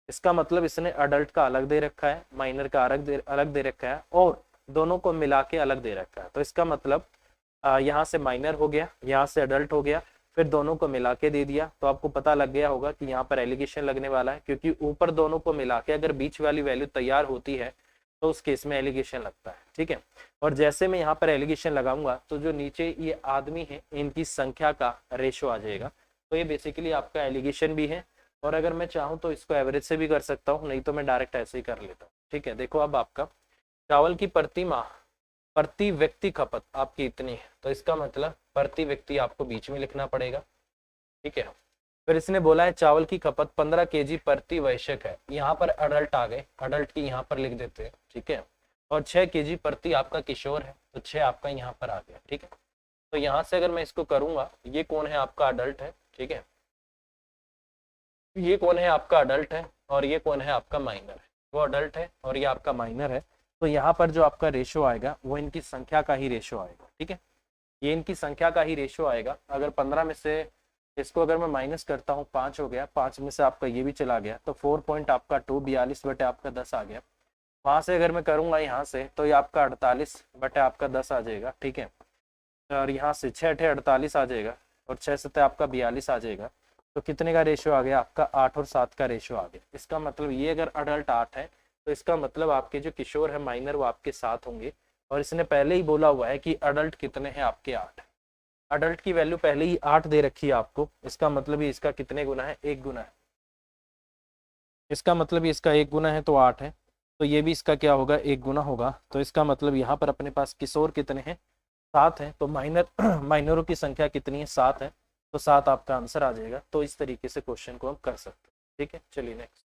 इसका मतलब इसने अडल्ट का अलग दे रखा है, माइनर का अलग दे रखा है और दोनों को मिला के अलग दे रखा है। तो इसका मतलब यहाँ से माइनर हो गया, यहाँ से अडल्ट हो गया, फिर दोनों को मिला के दे दिया। तो आपको पता लग गया होगा कि यहाँ पर एलिगेशन लगने वाला है, क्योंकि ऊपर दोनों को मिला के अगर बीच वाली वैल्यू तैयार होती है तो उस केस में एलिगेशन लगता है। ठीक है, और जैसे मैं यहाँ पर एलिगेशन लगाऊंगा तो जो नीचे ये आदमी है इनकी संख्या का रेशो आ जाएगा। तो ये बेसिकली आपका एलिगेशन भी है, और अगर मैं चाहूँ तो इसको एवरेज से भी कर सकता हूँ, नहीं तो मैं डायरेक्ट ऐसे ही कर लेता हूँ। ठीक है, देखो अब आपका चावल की प्रति माह प्रति व्यक्ति खपत आपकी इतनी है, तो इसका मतलब प्रति व्यक्ति आपको बीच में लिखना पड़ेगा। ठीक है, फिर इसने बोला है चावल की खपत 15 केजी प्रति वयस्क है, यहाँ पर अडल्ट आ गए, अडल्ट की यहाँ पर लिख देते हैं। ठीक है, और 6 केजी प्रति आपका किशोर है, तो 6 आपका यहाँ पर आ गया। ठीक है, तो यहाँ से अगर मैं इसको करूंगा, ये कौन है आपका अडल्ट है। ठीक है, ये कौन है आपका अडल्ट है और ये कौन है आपका माइनर है, वो अडल्ट है और ये आपका माइनर है। तो यहाँ पर जो आपका रेशो आएगा वो इनकी संख्या का ही रेशो आएगा। ठीक है, ये इनकी संख्या का ही रेशो आएगा। अगर 15 में से इसको अगर मैं माइनस करता हूँ 5 हो गया, 5 में से आपका ये भी चला गया, तो 4 पॉइंट आपका 2 42 बटे आपका 10 आ गया। वहां से अगर मैं करूंगा यहाँ से तो ये आपका 48 बटे आपका 10 आ जाएगा। ठीक है, और यहाँ से 6 अठे 48 आ जाएगा और 6 सत्ते आपका 42 आ जाएगा। तो कितने का रेशियो आ गया आपका 8 और 7 का रेशियो आ गया। इसका मतलब ये अगर अडल्ट 8 है तो इसका मतलब आपके जो किशोर है माइनर वो आपके 7 होंगे। और इसने पहले ही बोला हुआ है कि अडल्ट कितने हैं आपके 8। अडल्ट की वैल्यू पहले ही 8 दे रखी है आपको, इसका मतलब ये इसका कितने गुना है, 1 गुना है। इसका मतलब ये इसका 1 गुना है तो 8 है, तो ये भी इसका क्या होगा 1 गुना होगा। तो इसका मतलब यहाँ पर अपने पास किशोर कितने हैं 7 है, तो माइनर माइनरों की संख्या कितनी है 7 है, तो 7 आपका आंसर आ जाएगा। तो इस तरीके से क्वेश्चन को हम कर सकते हैं। ठीक है, चलिए नेक्स्ट।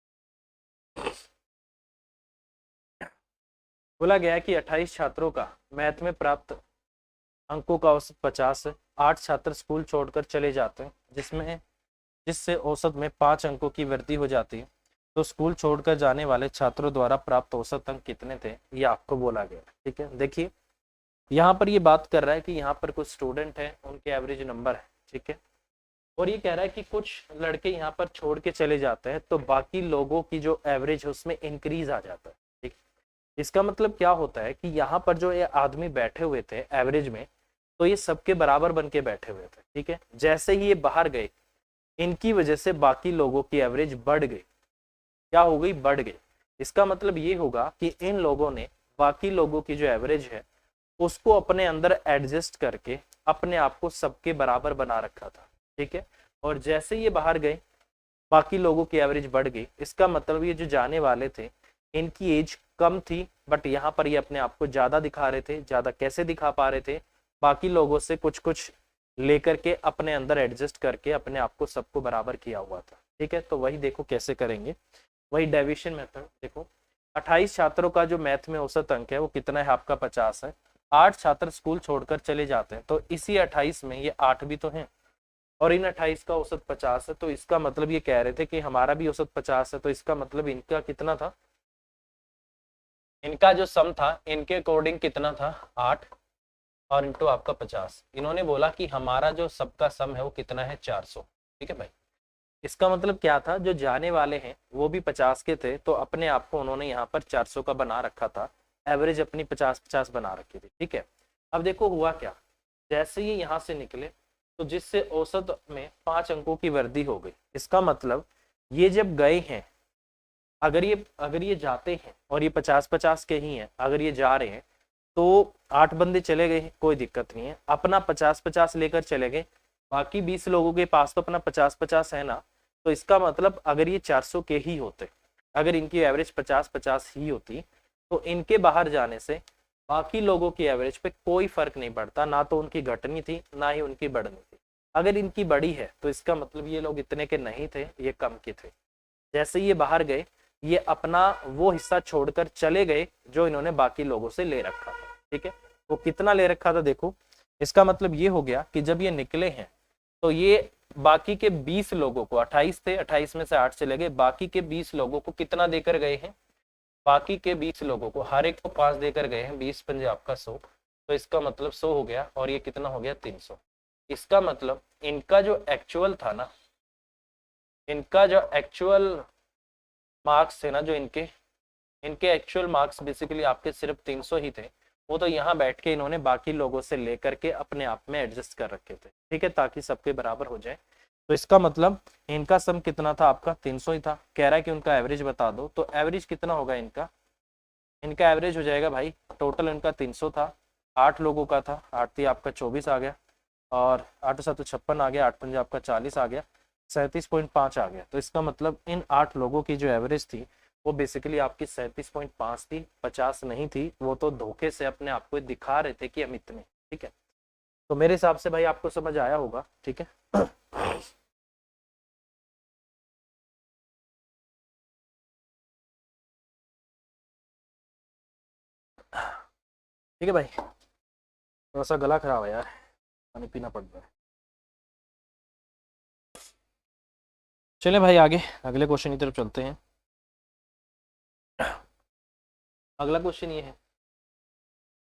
बोला गया है कि 28 छात्रों का मैथ में प्राप्त अंकों का औसत 50 है। 8 छात्र स्कूल छोड़कर चले जाते हैं जिससे औसत में 5 अंकों की वृद्धि हो जाती है। तो स्कूल छोड़कर जाने वाले छात्रों द्वारा प्राप्त औसत अंक कितने थे, ये आपको बोला गया। ठीक है, देखिए यहाँ पर ये बात कर रहा है कि यहाँ पर कुछ स्टूडेंट है उनके एवरेज नंबर है। ठीक है, और ये कह रहा है कि कुछ लड़के यहाँ पर छोड़ के चले जाते हैं तो बाकी लोगों की जो एवरेज है उसमें इंक्रीज आ जाता है। ठीक, इसका मतलब क्या होता है कि यहाँ पर जो ये आदमी बैठे हुए थे एवरेज में, तो ये सबके बराबर बन के बैठे हुए थे। ठीक है, जैसे ही ये बाहर गए इनकी वजह से बाकी लोगों की एवरेज बढ़ गई। क्या हो गई, बढ़ गई। इसका मतलब ये होगा कि इन लोगों ने बाकी लोगों की जो एवरेज है उसको अपने अंदर एडजस्ट करके अपने आप को सबके बराबर बना रखा था। ठीक है, और जैसे ये बाहर गए बाकी लोगों की एवरेज बढ़ गई। इसका मतलब ये जो जाने वाले थे इनकी एज कम थी, बट यहाँ पर ये अपने आप को ज्यादा दिखा रहे थे। ज्यादा कैसे दिखा पा रहे थे, बाकी लोगों से कुछ कुछ लेकर के अपने अंदर एडजस्ट करके अपने आप को सबको बराबर किया हुआ था। ठीक है, तो वही देखो कैसे करेंगे, वही डेविएशन मेथड। देखो 28 छात्रों का जो मैथ में औसत अंक है वो कितना है आपका 50 है। 8 छात्र स्कूल छोड़कर चले जाते हैं, तो इसी 28 में ये 8 भी तो हैं और इन 28 का औसत 50 है। तो इसका मतलब ये कह रहे थे कि हमारा भी औसत 50 है, तो इसका मतलब इनका कितना था, इनका जो सम था इनके अकॉर्डिंग कितना था 8 और इंटू आपका 50। इन्होंने बोला कि हमारा जो सबका सम है वो कितना है 400। ठीक है भाई, इसका मतलब क्या था, जो जाने वाले हैं वो भी 50 के थे, तो अपने आप को उन्होंने यहाँ पर 400 का बना रखा था, एवरेज अपनी 50-50 बना रखी थी। ठीक है, अब देखो हुआ क्या, जैसे ही यहाँ से निकले तो जिससे औसत में 5 अंकों की वृद्धि हो गई। इसका मतलब ये जब गए हैं, अगर ये जाते हैं और ये 50-50 के ही हैं, अगर ये जा रहे हैं तो 8 बंदे चले गए, कोई दिक्कत नहीं है, अपना 50-50 लेकर चले गए, बाकी 20 लोगों के पास तो अपना 50-50 है ना। तो इसका मतलब अगर ये 400 के ही होते, अगर इनकी एवरेज 50-50 ही होती, तो इनके बाहर जाने से बाकी लोगों की एवरेज पे कोई फर्क नहीं पड़ता, ना तो उनकी घटनी थी ना ही उनकी बढ़नी थी। अगर इनकी बढ़ी है तो इसका मतलब ये लोग इतने के नहीं थे, ये कम के थे। जैसे ये बाहर गए, ये अपना वो हिस्सा छोड़कर चले गए जो इन्होंने बाकी लोगों से ले रखा था। ठीक है, वो कितना ले रखा था देखो, इसका मतलब ये हो गया कि जब ये निकले हैं तो ये बाकी के 20 लोगों को, 28 थे, 28 में से 8 चले गए, बाकी के 20 लोगों को कितना देकर गए हैं, बाकी के 20 लोगों को हर एक को 5 देकर गए हैं, 20 पंजे आपका 100, तो इसका मतलब 100 हो गया और ये कितना हो गया 300। इसका मतलब इनका जो एक्चुअल था ना, इनका जो एक्चुअल मार्क्स थे ना, जो इनके इनके एक्चुअल मार्क्स बेसिकली आपके सिर्फ 300 ही थे, वो तो यहाँ बैठ के इन्होंने बाकी लोगों से लेकर के अपने आप में एडजस्ट कर रखे थे। ठीक है, ताकि सबके बराबर हो जाए। तो इसका मतलब इनका सम कितना था आपका 300 ही था। कह रहा है कि उनका एवरेज बता दो, तो एवरेज कितना होगा इनका, इनका एवरेज हो जाएगा भाई, टोटल इनका 300 था, 8 लोगों का था, 8 थी आपका 24 आ गया, और 8 7 56 आ गया, 8 पंजे आपका 40 आ गया, 37.5 आ गया। तो इसका मतलब इन 8 लोगों की जो एवरेज थी वो बेसिकली आपकी 37.5 थी, 50 नहीं थी। वो तो धोखे से अपने आप को दिखा रहे थे कि हम इतने। ठीक है, तो मेरे हिसाब से भाई आपको समझ आया होगा। ठीक है, ठीक है भाई, थोड़ा सा गला खराब है यार, पानी पीना पड़ रहा है। चले भाई आगे अगले क्वेश्चन की तरफ चलते हैं। अगला क्वेश्चन ये है,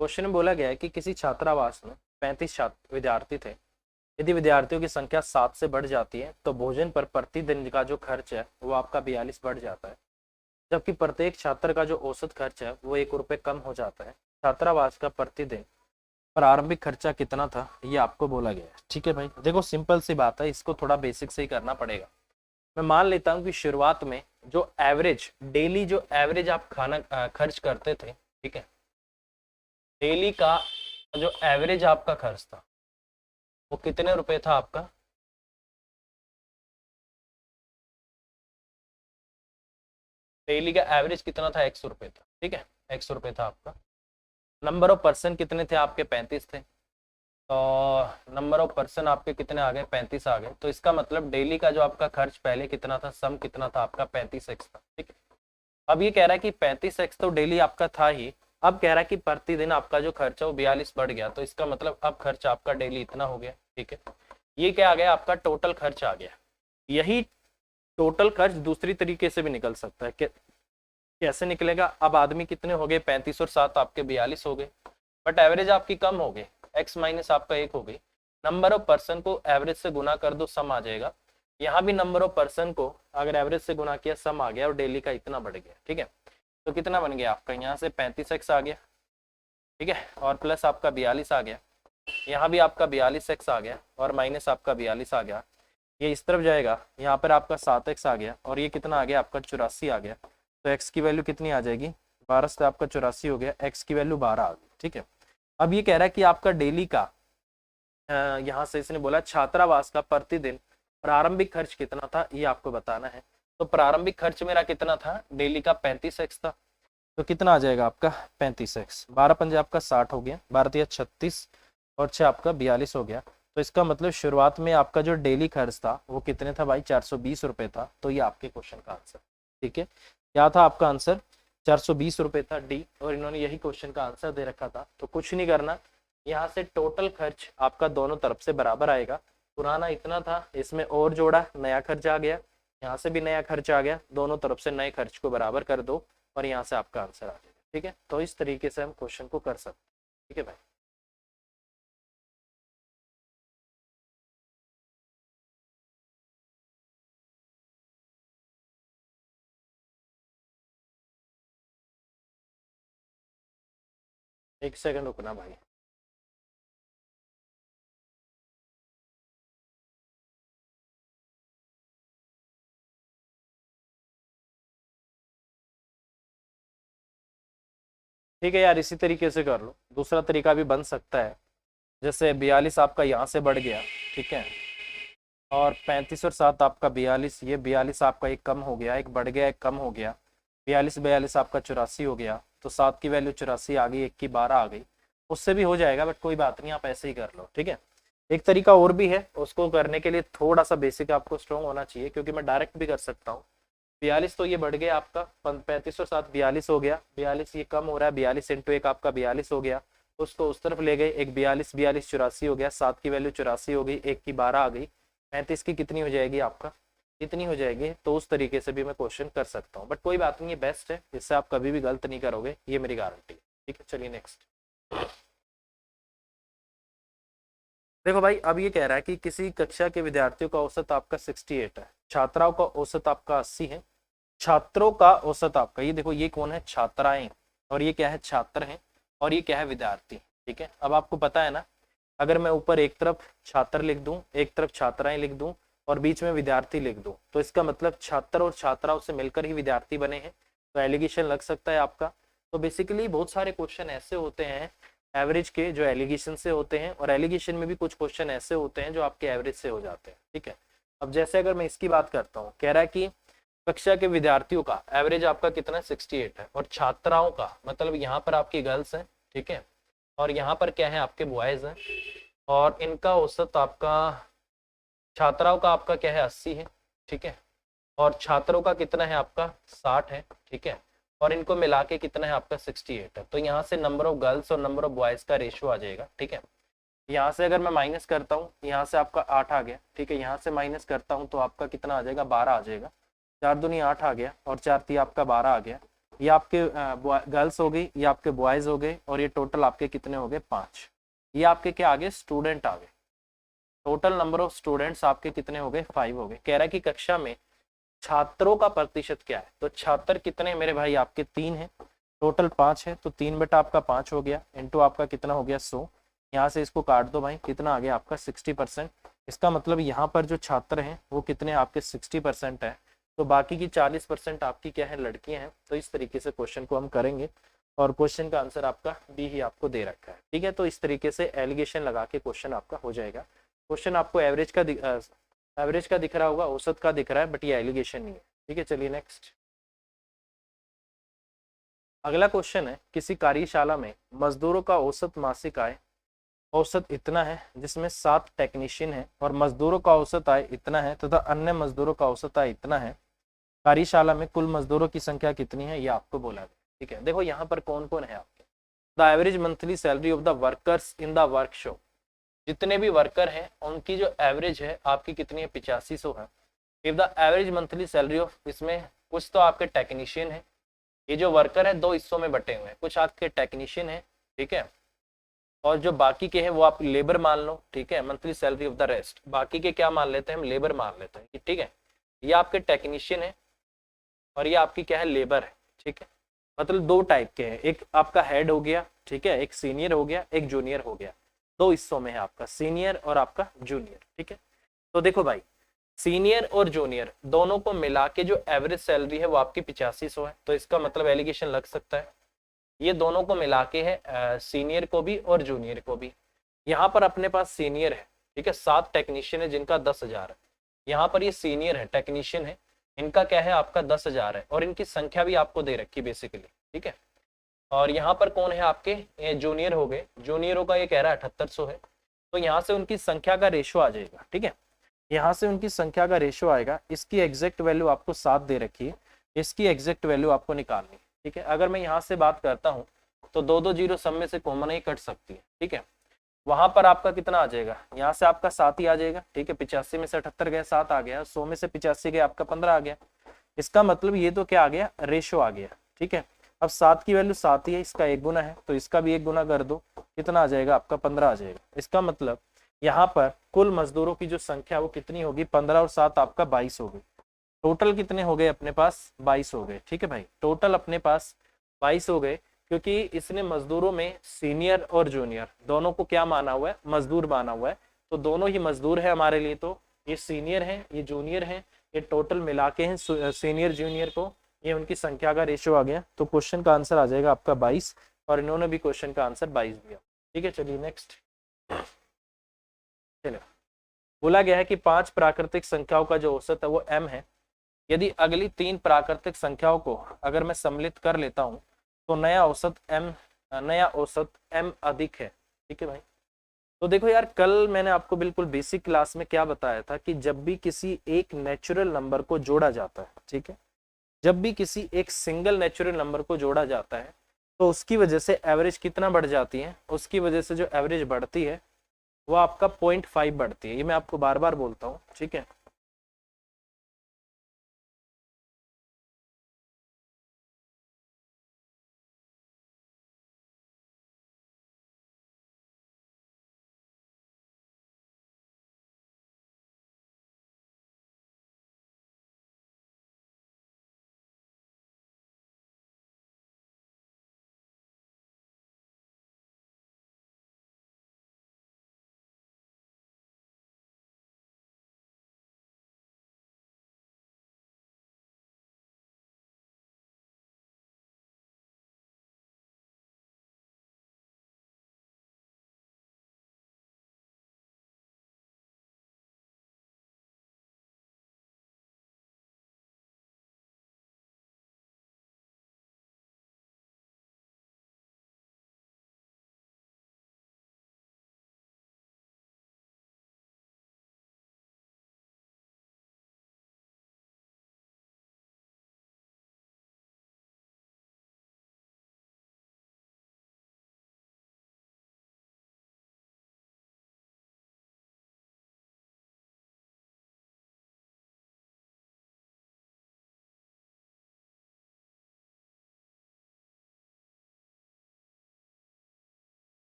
क्वेश्चन में बोला गया है कि किसी छात्रावास में 35 छात्र विद्यार्थी थे। यदि विद्यार्थियों की संख्या 7 से बढ़ जाती है तो भोजन पर प्रतिदिन का जो खर्च है वो आपका 42 बढ़ जाता है, जबकि प्रत्येक छात्र का जो औसत खर्च है वो 1 रुपये कम हो जाता है। छात्रावास का प्रतिदिन प्रारंभिक खर्चा कितना था ये आपको बोला गया है। ठीक है भाई, देखो सिंपल सी बात है, इसको थोड़ा बेसिक से ही करना पड़ेगा। मैं मान लेता हूँ कि शुरुआत में जो एवरेज डेली जो एवरेज आप खाना खर्च करते थे, ठीक है, डेली का जो एवरेज आपका खर्च था वो कितने रुपए था आपका, डेली का एवरेज कितना था, 100 रुपये था। ठीक है, 100 रुपये था आपका। नंबर ऑफ पर्सन कितने थे आपके, 35 थे, तो नंबर ऑफ पर्सन आपके कितने आ गए, 35 आ गए। तो इसका मतलब डेली का जो आपका खर्च पहले कितना था, सम कितना था आपका, 35x था। ठीक है, अब ये कह रहा है कि 35x तो डेली आपका था ही, अब कह रहा है कि प्रतिदिन आपका जो खर्च है वो 42 बढ़ गया। तो इसका मतलब अब खर्च आपका डेली इतना हो गया। ठीक है, ये क्या आ गया, आपका टोटल खर्च आ गया। यही टोटल खर्च दूसरी तरीके से भी निकल सकता है। कैसे निकलेगा, अब आदमी कितने हो गए, 35 और 7 आपके 42 हो गए, बट एवरेज आपकी कम हो गई, x माइनस आपका 1 हो गई। नंबर ऑफ पर्सन को एवरेज से गुना कर दो, सम आ जाएगा। यहाँ भी नंबर ऑफ पर्सन को अगर एवरेज से गुना किया, सम आ गया और डेली का इतना बढ़ गया। ठीक है, तो कितना बन गया आपका, यहाँ से 35x आ गया, ठीक है, और प्लस आपका 42 आ गया, यहाँ भी आपका 42x आ गया और माइनस आपका 42 आ गया। ये इस तरफ जाएगा, यहाँ पर आपका 7x आ गया और ये कितना आ गया आपका 84 आ गया। तो x की वैल्यू कितनी आ जाएगी, 12 से आपका 84 हो गया, x की वैल्यू 12 आ गई। ठीक है, अब ये कह रहा है कि आपका डेली का यहाँ से इसने बोला छात्रावास का प्रतिदिन प्रारंभिक खर्च कितना था ये आपको बताना है। तो प्रारंभिक खर्च मेरा कितना था, डेली का 35x था, तो कितना आ जाएगा आपका 35x, 12 पंजे आपका 60 हो गया, 12 36 और 6 आपका 42 हो गया। तो इसका मतलब शुरुआत में आपका जो डेली खर्च था वो कितने था भाई, 420 रुपये था। तो ये आपके क्वेश्चन का आंसर। ठीक है, क्या था आपका आंसर, 420 रुपये था डी, और इन्होंने यही क्वेश्चन का आंसर दे रखा था। तो कुछ नहीं करना, यहाँ से टोटल खर्च आपका दोनों तरफ से बराबर आएगा। पुराना इतना था, इसमें और जोड़ा, नया खर्च आ गया, यहाँ से भी नया खर्च आ गया, दोनों तरफ से नए खर्च को बराबर कर दो और यहाँ से आपका आंसर आ जाएगा। ठीक है, तो इस तरीके से हम क्वेश्चन को कर सकते हैं। ठीक है भाई, एक सेकंड रुकना भाई। ठीक है यार, इसी तरीके से कर लो, दूसरा तरीका भी बन सकता है। जैसे 42 आपका यहाँ से बढ़ गया, ठीक है, और 35 और 7 आपका 42, ये 42 आपका एक कम हो गया, एक बढ़ गया एक कम हो गया, 42 42 आपका 84 हो गया। तो 7 की वैल्यू 84 आ गई, 1 की 12 आ गई, उससे भी हो जाएगा, बट कोई बात नहीं, आप ऐसे ही कर लो। ठीक है, एक तरीका और भी है, उसको करने के लिए थोड़ा सा बेसिक आपको स्ट्रॉन्ग होना चाहिए, क्योंकि मैं डायरेक्ट भी कर सकता हूँ, 42 तो ये बढ़ गया आपका 35 और 7 42 हो गया, 42 ये कम हो रहा है, 42 इंटू 1 आपका 42 हो गया, उसको उस तरफ ले गए, एक 42 42 84 हो गया, 7 की वैल्यू 84 हो गई, 1 की 12 आ गई, 35 की कितनी हो जाएगी आपका, इतनी हो जाएगी। तो उस तरीके से भी मैं क्वेश्चन कर सकता हूँ, बट कोई बात नहीं, ये बेस्ट है, इससे आप कभी भी गलत नहीं करोगे, ये मेरी गारंटी है। ठीक है, चलिए नेक्स्ट। देखो भाई, अब ये कह रहा है कि किसी कक्षा के विद्यार्थियों का औसत आपका 68 है, छात्राओं का औसत आपका 80 है, छात्रों का औसत आपका, ये देखो ये कौन है, छात्राएं, और ये क्या है, छात्र हैं, और ये क्या है, विद्यार्थी। ठीक है, अब आपको पता है ना, अगर मैं ऊपर एक तरफ छात्र लिख दूं, एक तरफ छात्राएं लिख दूं, और बीच में विद्यार्थी लिख दूं, तो इसका मतलब छात्र और छात्राओं से मिलकर ही विद्यार्थी बने हैं, तो एलिगेशन लग सकता है आपका। तो बेसिकली बहुत सारे क्वेश्चन ऐसे होते हैं एवरेज के जो एलिगेशन से होते हैं, और एलिगेशन में भी कुछ क्वेश्चन ऐसे होते हैं जो आपके एवरेज से हो जाते हैं। ठीक है, अब जैसे अगर मैं इसकी बात करता हूँ, कह रहा है कि कक्षा के विद्यार्थियों का एवरेज आपका कितना 68 है, और छात्राओं का मतलब यहाँ पर आपकी गर्ल्स है, ठीक है, और यहाँ पर क्या है, आपके बॉयज हैं, और इनका औसत आपका, छात्राओं का आपका क्या है, 80 है, ठीक है, और छात्रों का कितना है आपका 60 है, ठीक है, और इनको मिला के कितना है आपका 68 है। तो यहाँ से नंबर ऑफ गर्ल्स और नंबर ऑफ बॉयज का रेशियो आ जाएगा। ठीक है, यहाँ से अगर मैं माइनस करता हूँ, यहाँ से आपका 8 आ गया, ठीक है, यहाँ से माइनस करता हूँ तो आपका कितना आ जाएगा, 12 आ जाएगा, 4 दूनी 8 आ गया, और 4 3 आपका 12 आ गया, ये आपके गर्ल्स हो गई, ये आपके बॉयज हो गए, और ये टोटल आपके कितने हो गए, 5। ये आपके क्या आ गए, स्टूडेंट आ गए, टोटल नंबर ऑफ स्टूडेंट्स आपके कितने हो गए, 5 हो गए। कह रहा है कि कक्षा में छात्रों का प्रतिशत क्या है, तो छात्र कितने मेरे भाई, आपके 3 है, टोटल 5 है, तो 3 बटा आपका 5 हो गया, इंटू आपका कितना हो गया 100, यहाँ से इसको काट दो भाई, कितना आ गया आपका 60%। इसका मतलब यहाँ पर जो छात्र हैं वो कितने आपके 60% है, तो बाकी की 40% आपकी क्या है, लड़कियां हैं। तो इस तरीके से क्वेश्चन को हम करेंगे, और क्वेश्चन का आंसर आपका बी ही आपको दे रखा है। ठीक है, तो इस तरीके से एलिगेशन लगा के क्वेश्चन आपका हो जाएगा। क्वेश्चन आपको एवरेज का दिख रहा होगा, औसत का दिख रहा है, बट ये एलिगेशन नहीं है। ठीक है, चलिए नेक्स्ट। अगला क्वेश्चन है, किसी कार्यशाला में मजदूरों का औसत मासिक आय औसत इतना है, जिसमें 7 टेक्नीशियन है, और मजदूरों का औसत आय इतना है तथा अन्य मजदूरों का औसत आय इतना है। कार्यशाला में कुल मजदूरों की संख्या कितनी है, ये आपको बोला गया। ठीक है, देखो यहाँ पर कौन कौन है आपके, the average monthly salary of the workers in the workshop, जितने भी वर्कर हैं उनकी जो एवरेज है आपकी कितनी है, 8500 है। If the average monthly salary of, इसमें कुछ तो आपके टेक्नीशियन है, ये जो वर्कर है 2 हिस्सों में बटे हुए हैं, कुछ आपके टेक्नीशियन है, ठीक है, और जो बाकी के हैं वो आप लेबर मान लो। ठीक है, monthly salary of the rest, बाकी के क्या मान लेते हैं हम, लेबर मान लेते हैं। ठीक है, ये आपके टेक्नीशियन है, और ये आपकी क्या है, लेबर है। ठीक है, मतलब 2 टाइप के हैं, एक आपका हेड हो गया, ठीक है, एक सीनियर हो गया, एक जूनियर हो गया, 2 हिस्सों में है आपका, सीनियर और आपका जूनियर। ठीक है, तो देखो भाई, सीनियर और जूनियर दोनों को मिला के जो एवरेज सैलरी है वो आपकी 8500 है, तो इसका मतलब एलिगेशन लग सकता है, ये दोनों को मिला के है, सीनियर को भी और जूनियर को भी। यहाँ पर अपने पास सीनियर है, ठीक है, 7 टेक्नीशियन है जिनका 10,000 है, यहाँ पर ये सीनियर है, टेक्नीशियन है, इनका क्या है आपका 10,000 है, और इनकी संख्या भी आपको दे रखी बेसिकली। ठीक है, और यहाँ पर कौन है आपके, ये जूनियर हो गए, जूनियरों का ये कह रहा है 7800 है, तो यहाँ से उनकी संख्या का रेशो आ जाएगा। ठीक है, यहाँ से उनकी संख्या का रेशो आएगा, इसकी एग्जैक्ट वैल्यू आपको 7 दे रखी है, इसकी एग्जैक्ट वैल्यू आपको निकालनी है। ठीक है, अगर मैं यहाँ से बात करता हूँ तो 2 जीरो सब में से कॉमन ही कट सकती है। ठीक है, वहां पर आपका कितना आ जाएगा, यहाँ से आपका 7 ही आ जाएगा। ठीक है, 85 में से 78 गया, 7 आ गया, 100 में से 85 गया, आपका 15 आ गया। इसका मतलब ये तो क्या आ गया, रेशो आ गया। ठीक है, अब 7 की वैल्यू 7 ही है, इसका 1 गुना है, तो इसका भी 1 गुना कर दो, कितना आ जाएगा आपका 15 आ जाएगा। इसका मतलब यहाँ पर कुल मजदूरों की जो संख्या वो कितनी होगी, 15 और 7 आपका 22 हो गई। टोटल कितने हो गए अपने पास, 22 हो गए। ठीक है भाई, टोटल अपने पास 22 हो गए, क्योंकि इसने मजदूरों में सीनियर और जूनियर दोनों को क्या माना हुआ है, मजदूर माना हुआ है, तो दोनों ही मजदूर है हमारे लिए। तो ये सीनियर है, ये जूनियर है, ये टोटल मिला के हैं सीनियर जूनियर को, ये उनकी संख्या का रेशियो आ गया। तो क्वेश्चन का आंसर आ जाएगा आपका 22, और इन्होंने भी क्वेश्चन का आंसर 22 दिया। ठीक है, चलिए नेक्स्ट। चलिए, बोला गया है कि 5 प्राकृतिक संख्याओं का जो औसत है वो m है। यदि अगली 3 प्राकृतिक संख्याओं को अगर मैं सम्मिलित कर लेता हूं तो नया औसत m अधिक है। ठीक है भाई, तो देखो यार, कल मैंने आपको बिल्कुल बेसिक क्लास में क्या बताया था कि जब भी किसी एक नेचुरल नंबर को जोड़ा जाता है, ठीक है, जब भी किसी एक सिंगल नेचुरल नंबर को जोड़ा जाता है तो उसकी वजह से एवरेज कितना बढ़ जाती है, उसकी वजह से जो एवरेज बढ़ती है वो आपका 0.5 बढ़ती है। ये मैं आपको बार बार बोलता हूँ, ठीक है।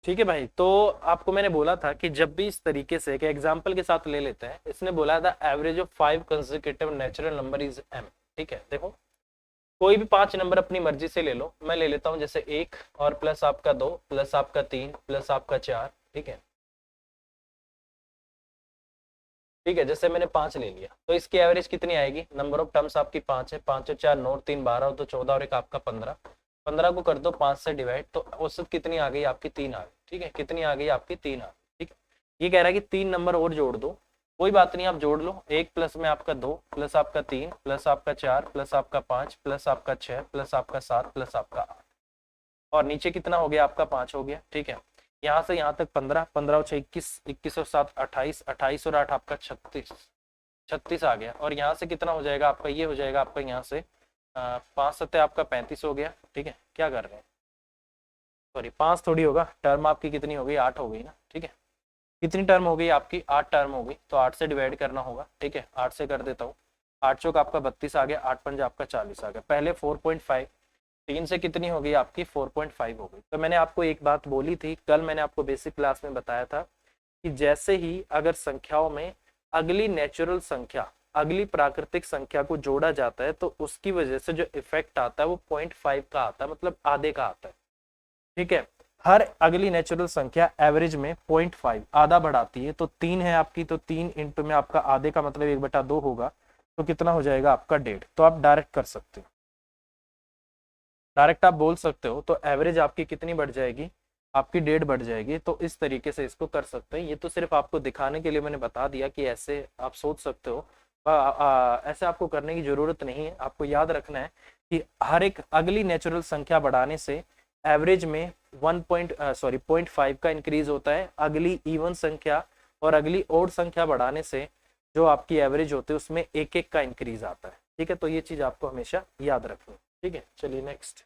ठीक है भाई, तो आपको मैंने बोला था कि जब भी इस तरीके से, एक एग्जांपल के साथ ले लेते हैं, इसने बोला था average of 5 consecutive natural number is m। ठीक है, देखो कोई भी 5 नंबर अपनी मर्जी से ले लो, मैं ले लेता हूं जैसे 1 और प्लस आपका 2 प्लस आपका 3 प्लस आपका 4। ठीक है, ठीक है, जैसे मैंने 5 ले लिया तो इसकी एवरेज कितनी आएगी, नंबर ऑफ टर्म्स आपकी 5 है, 5 और 4 9 और 3 12 तो 14 और एक आपका 15। 15 को कर दो 5 से डिवाइड, तो औसत कितनी आ गई आपकी 3 आ गई। ठीक है, कितनी आ गई आपकी 3 आ गई। ठीक है, ये कह रहा है कि 3 नंबर और जोड़ दो, कोई बात नहीं, आप जोड़ लो। 1 प्लस में आपका 2 प्लस आपका 3 प्लस आपका 4 प्लस आपका 5 प्लस आपका 6 प्लस आपका 7 प्लस आपका 8, और नीचे कितना हो गया आपका 5 हो गया। ठीक है, यहाँ से यहाँ तक 15, 15 और 6 21, 21 और 7 28, 28 और 8 आपका 36, 36 आ गया। और यहाँ से कितना हो जाएगा आपका, ये हो जाएगा आपका यहाँ से 5 सत्ते आपका 35 हो गया। ठीक है, क्या कर रहे हैं, सॉरी 5 थोड़ी होगा, टर्म आपकी कितनी हो गई, 8 हो गई ना। ठीक है, कितनी टर्म हो गई आपकी, 8 टर्म हो गई, तो 8 से डिवाइड करना होगा। ठीक है, 8 से कर देता हूँ, 8 चौक आपका 32 आ गया, 8 पंज आपका 40 आ गया। पहले 4.5, 3 से कितनी हो गई आपकी 4.5 हो गई। तो मैंने आपको एक बात बोली थी कल, मैंने आपको बेसिक क्लास में बताया था कि जैसे ही अगर संख्याओं में अगली नेचुरल संख्या, अगली प्राकृतिक संख्या को जोड़ा जाता है तो उसकी वजह से जो इफेक्ट आता है वो 0.5 का आता है, मतलब आधे का आता है। ठीक है, हर अगली नेचुरल संख्या एवरेज में 0.5 आधा बढ़ाती है। तो 3 है आपकी, तो 3 इंटू में आपका आधे का मतलब 1/2 होगा, तो कितना हो जाएगा आपका 1.5। तो आप डायरेक्ट कर सकते हो, डायरेक्ट आप बोल सकते हो, तो एवरेज आपकी कितनी बढ़ जाएगी, आपकी 1.5 बढ़ जाएगी। तो इस तरीके से इसको कर सकते हैं। ये तो सिर्फ आपको दिखाने के लिए मैंने बता दिया कि ऐसे आप सोच सकते हो। ऐसे आपको करने की जरूरत नहीं है। आपको याद रखना है कि हर एक अगली नेचुरल संख्या बढ़ाने से एवरेज में 0.5 का इंक्रीज होता है। अगली इवन संख्या और अगली ओड संख्या बढ़ाने से जो आपकी एवरेज होती है उसमें 1-1 का इंक्रीज आता है। ठीक है, तो ये चीज आपको हमेशा याद रखनी है। ठीक है, चलिए नेक्स्ट।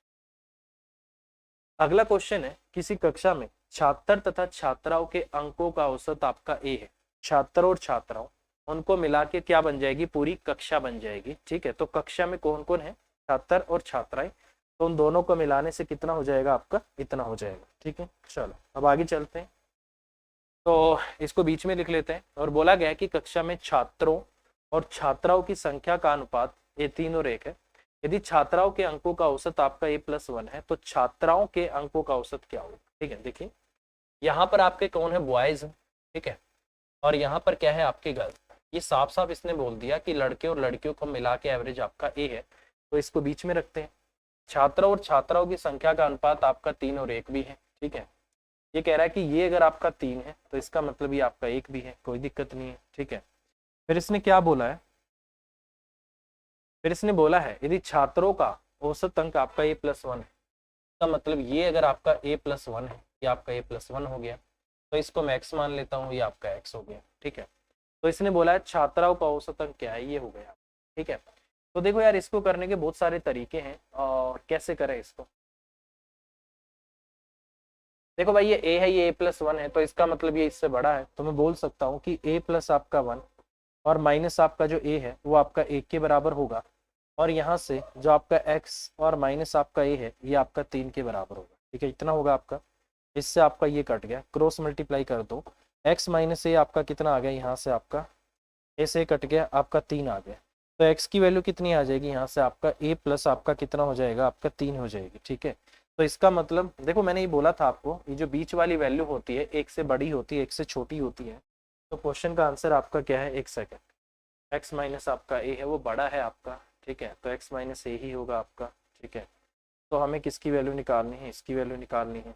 अगला क्वेश्चन है, किसी कक्षा में छात्र तथा छात्राओं के अंकों का औसत आपका ए है। छात्र और छात्राओं, उनको मिला के क्या बन जाएगी, पूरी कक्षा बन जाएगी। ठीक है, तो कक्षा में कौन कौन है, छात्र और छात्राएं, तो उन दोनों को मिलाने से कितना हो जाएगा आपका, इतना हो जाएगा। ठीक है, चलो अब आगे चलते हैं। तो इसको बीच में लिख लेते हैं। और बोला गया कि कक्षा में छात्रों और छात्राओं की संख्या का अनुपात ये 3 और 1 है। यदि छात्राओं के अंकों का औसत आपका a+1 है तो छात्राओं के अंकों का औसत क्या होगा। ठीक है, देखिए यहाँ पर आपके कौन है, बॉयज। ठीक है, और यहाँ पर क्या है आपके गर्ल्स। ये साफ साफ इसने बोल दिया कि लड़के और लड़कियों को मिला के एवरेज आपका ए है, तो इसको बीच में रखते हैं। छात्रों और छात्राओं की संख्या का अनुपात आपका 3 और 1 भी है। ठीक है, ये कह रहा है कि ये अगर आपका 3 है तो इसका मतलब ये आपका 1 भी है, कोई दिक्कत नहीं है। ठीक है, फिर इसने क्या बोला है, फिर इसने बोला है यदि छात्रों का औसत अंक आपका a+1 है, इसका मतलब ये अगर आपका a+1 है, ये आपका a+1 हो गया। तो इसको मैं x मान लेता हूँ, ये आपका x हो गया। ठीक है, तो इसने बोला है छात्राओं का औसत अंक क्या है, ये हो गया। ठीक है, तो देखो यार इसको करने के बहुत सारे तरीके हैं, और कैसे करें इसको। देखो भाई ये a है, ये a+1 है, तो इसका मतलब ये इससे बड़ा है, तो मैं बोल सकता हूँ कि a प्लस आपका 1 और माइनस आपका जो a है वो आपका 1 के बराबर होगा, और यहाँ से जो आपका x और माइनस आपका a है ये आपका 3 के बराबर होगा। ठीक है, इतना होगा आपका। इससे आपका ये कट गया, क्रॉस मल्टीप्लाई कर दो, x माइनस a आपका कितना आ गया, यहाँ से आपका a से कट गया, आपका 3 आ गया। तो x की वैल्यू कितनी आ जाएगी, यहाँ से आपका a प्लस आपका कितना हो जाएगा, आपका 3 हो जाएगी। ठीक है, तो इसका मतलब देखो मैंने ये बोला था आपको, ये जो बीच वाली वैल्यू होती है एक से बड़ी होती है, एक से छोटी होती है। तो क्वेश्चन का आंसर आपका क्या है, 1 सेकेंड। x माइनस आपका a है वो बड़ा है आपका। ठीक है, तो x माइनस a ही होगा आपका। ठीक है, तो हमें किसकी वैल्यू निकालनी है, इसकी वैल्यू निकालनी है।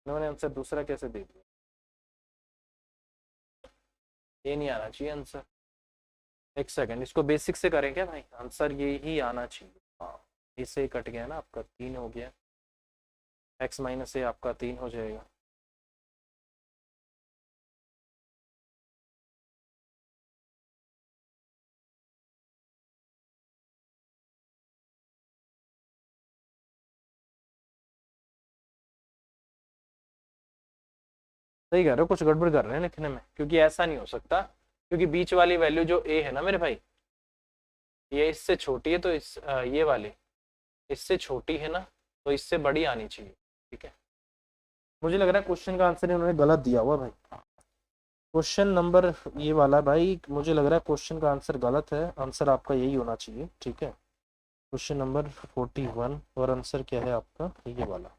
मैंने आंसर दूसरा कैसे दे दिया, ये नहीं आना चाहिए आंसर। 1 सेकेंड, इसको बेसिक से करें क्या भाई, आंसर ये ही आना चाहिए। हाँ, इससे कट गया ना आपका, 3 हो गया, x माइनस a आपका 3 हो जाएगा। सही कह रहे हो, कुछ गड़बड़ कर रहे हैं लिखने में, क्योंकि ऐसा नहीं हो सकता, क्योंकि बीच वाली वैल्यू जो a है ना मेरे भाई, ये इससे छोटी है, तो ये वाली इससे छोटी है ना, तो इससे बड़ी आनी चाहिए। ठीक है, मुझे लग रहा है क्वेश्चन का आंसर इन्होंने गलत दिया हुआ भाई। क्वेश्चन नंबर ये वाला भाई, मुझे लग रहा है क्वेश्चन का आंसर गलत है, आंसर आपका यही होना चाहिए। ठीक है, क्वेश्चन नंबर 41, और आंसर क्या है आपका, ये वाला।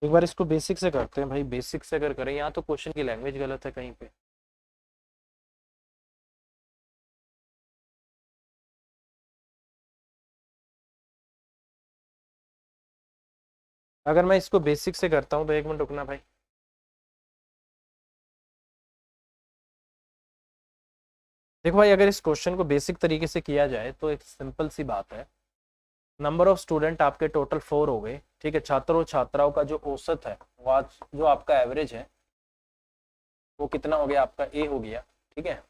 एक बार इसको बेसिक से करते हैं भाई, बेसिक से अगर करें, यहाँ तो क्वेश्चन की लैंग्वेज गलत है कहीं पे। अगर मैं इसको बेसिक से करता हूँ तो 1 मिनट रुकना भाई। देखो भाई, अगर इस क्वेश्चन को बेसिक तरीके से किया जाए तो एक सिंपल सी बात है, नंबर ऑफ स्टूडेंट आपके टोटल 4 हो गए। ठीक है, छात्रों छात्राओं का जो औसत है, वो आज जो आपका एवरेज है वो कितना हो गया, आपका ए हो गया। ठीक है,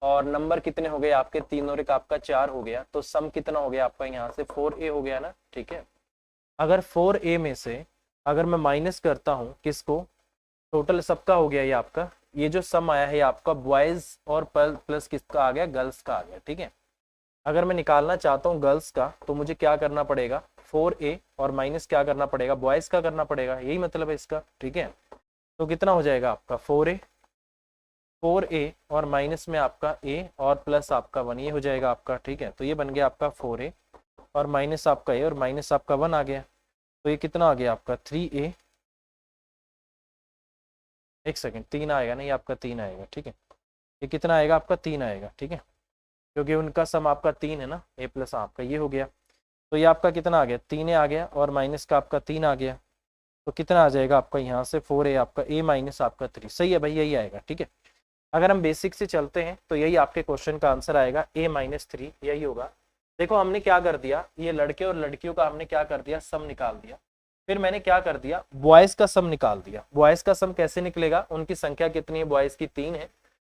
और नंबर कितने हो गए आपके, 3 और 1 आपका 4 हो गया, तो सम कितना हो गया आपका, यहाँ से 4a हो गया ना। ठीक है, अगर 4a में से अगर मैं माइनस करता हूँ किसको, टोटल सबका हो गया ये आपका, ये जो सम आया है आपका बॉयज और प्लस किसका आ गया, गर्ल्स का आ गया। ठीक है, अगर मैं निकालना चाहता हूँ गर्ल्स का, तो मुझे क्या करना पड़ेगा, 4a और माइनस क्या करना पड़ेगा, बॉयज का करना पड़ेगा, यही मतलब है इसका। ठीक है, तो कितना हो जाएगा आपका 4a और माइनस में आपका a और प्लस आपका 1, ये हो जाएगा आपका। ठीक है, तो ये बन गया आपका 4a और माइनस आपका a और माइनस आपका 1 आ गया, तो ये कितना आ गया आपका 3a। 1 सेकेंड, 3 आएगा नहीं, आपका 3 आएगा। ठीक है, ये कितना आएगा आपका, 3 आएगा। ठीक है, क्योंकि उनका सम आपका 3 है ना, a प्लस आपका ये हो गया, तो ये आपका कितना आ गया, 3a आ गया, और माइनस का आपका 3 आ गया, तो कितना आ जाएगा आपका यहाँ से 4a आपका a माइनस आपका 3। सही है भाई, यही आएगा। ठीक है, अगर हम बेसिक से चलते हैं तो यही आपके क्वेश्चन का आंसर आएगा, a-3 यही होगा। देखो हमने क्या कर दिया, ये लड़के और लड़कियों का हमने क्या कर दिया, सम निकाल दिया। फिर मैंने क्या कर दिया, बॉयज का सम निकाल दिया। बॉयज का सम कैसे निकलेगा, उनकी संख्या कितनी है, बॉयज की 3 है,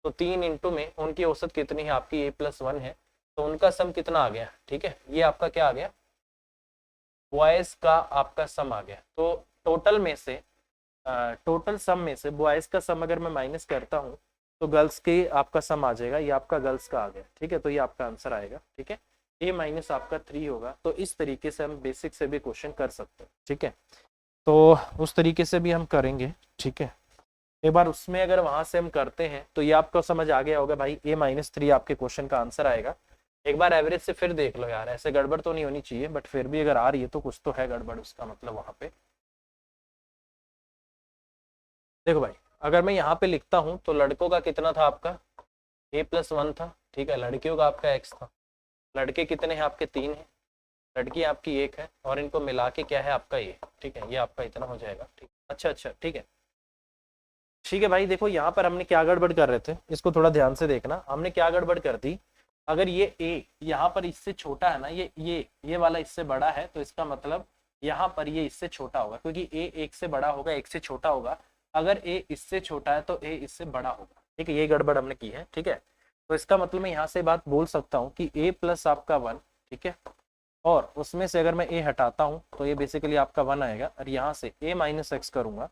तो 3 इंटू में उनकी औसत कितनी है, आपकी a+1 है, तो उनका सम कितना आ गया। ठीक है, ये आपका क्या आ गया, बॉयज का आपका सम आ गया। तो टोटल में से टोटल सम में से बॉयज का सम अगर मैं माइनस करता हूँ तो गर्ल्स के आपका सम आ जाएगा, ये आपका गर्ल्स का आ गया। ठीक है, तो ये आपका आंसर आएगा। ठीक है, a माइनस आपका 3 होगा। तो इस तरीके से हम बेसिक से भी क्वेश्चन कर सकते हैं। ठीक है, तो उस तरीके से भी हम करेंगे। ठीक है, एक बार उसमें अगर वहां से हम करते हैं तो ये आपको समझ आ गया होगा भाई, a-3 आपके क्वेश्चन का आंसर आएगा। एक बार एवरेज से फिर देख लो यार, ऐसे गड़बड़ तो नहीं होनी चाहिए, बट फिर भी अगर आ रही है तो कुछ तो है गड़बड़, उसका मतलब वहां पे। देखो भाई, अगर मैं यहाँ पे लिखता हूँ तो लड़कों का कितना था आपका, a+1 था। ठीक है, लड़कियों का आपका x था। लड़के कितने हैं आपके, 3 है, लड़की आपकी 1 है, और इनको मिला के क्या है आपका ये। ठीक है, ये आपका इतना हो जाएगा। ठीक, अच्छा, ठीक है। ठीक है भाई, देखो यहाँ पर हमने क्या गड़बड़ कर रहे थे, इसको थोड़ा ध्यान से देखना। हमने क्या गड़बड़ कर दी, अगर ये ए यहाँ पर इससे छोटा है ना, ये वाला इससे बड़ा है, तो इसका मतलब यहाँ पर ये इससे छोटा होगा, क्योंकि ए एक से बड़ा होगा, एक से छोटा होगा। अगर ए इससे छोटा है तो ए इससे बड़ा होगा। ठीक है, ये गड़बड़ हमने की है। ठीक है, तो इसका मतलब मैं यहाँ से बात बोल सकता हूँ कि ए प्लस आपका 1, ठीक है, और उसमें से अगर मैं ए हटाता हूँ तो ये बेसिकली आपका 1 आएगा, और यहाँ से ए माइनस एक्स करूंगा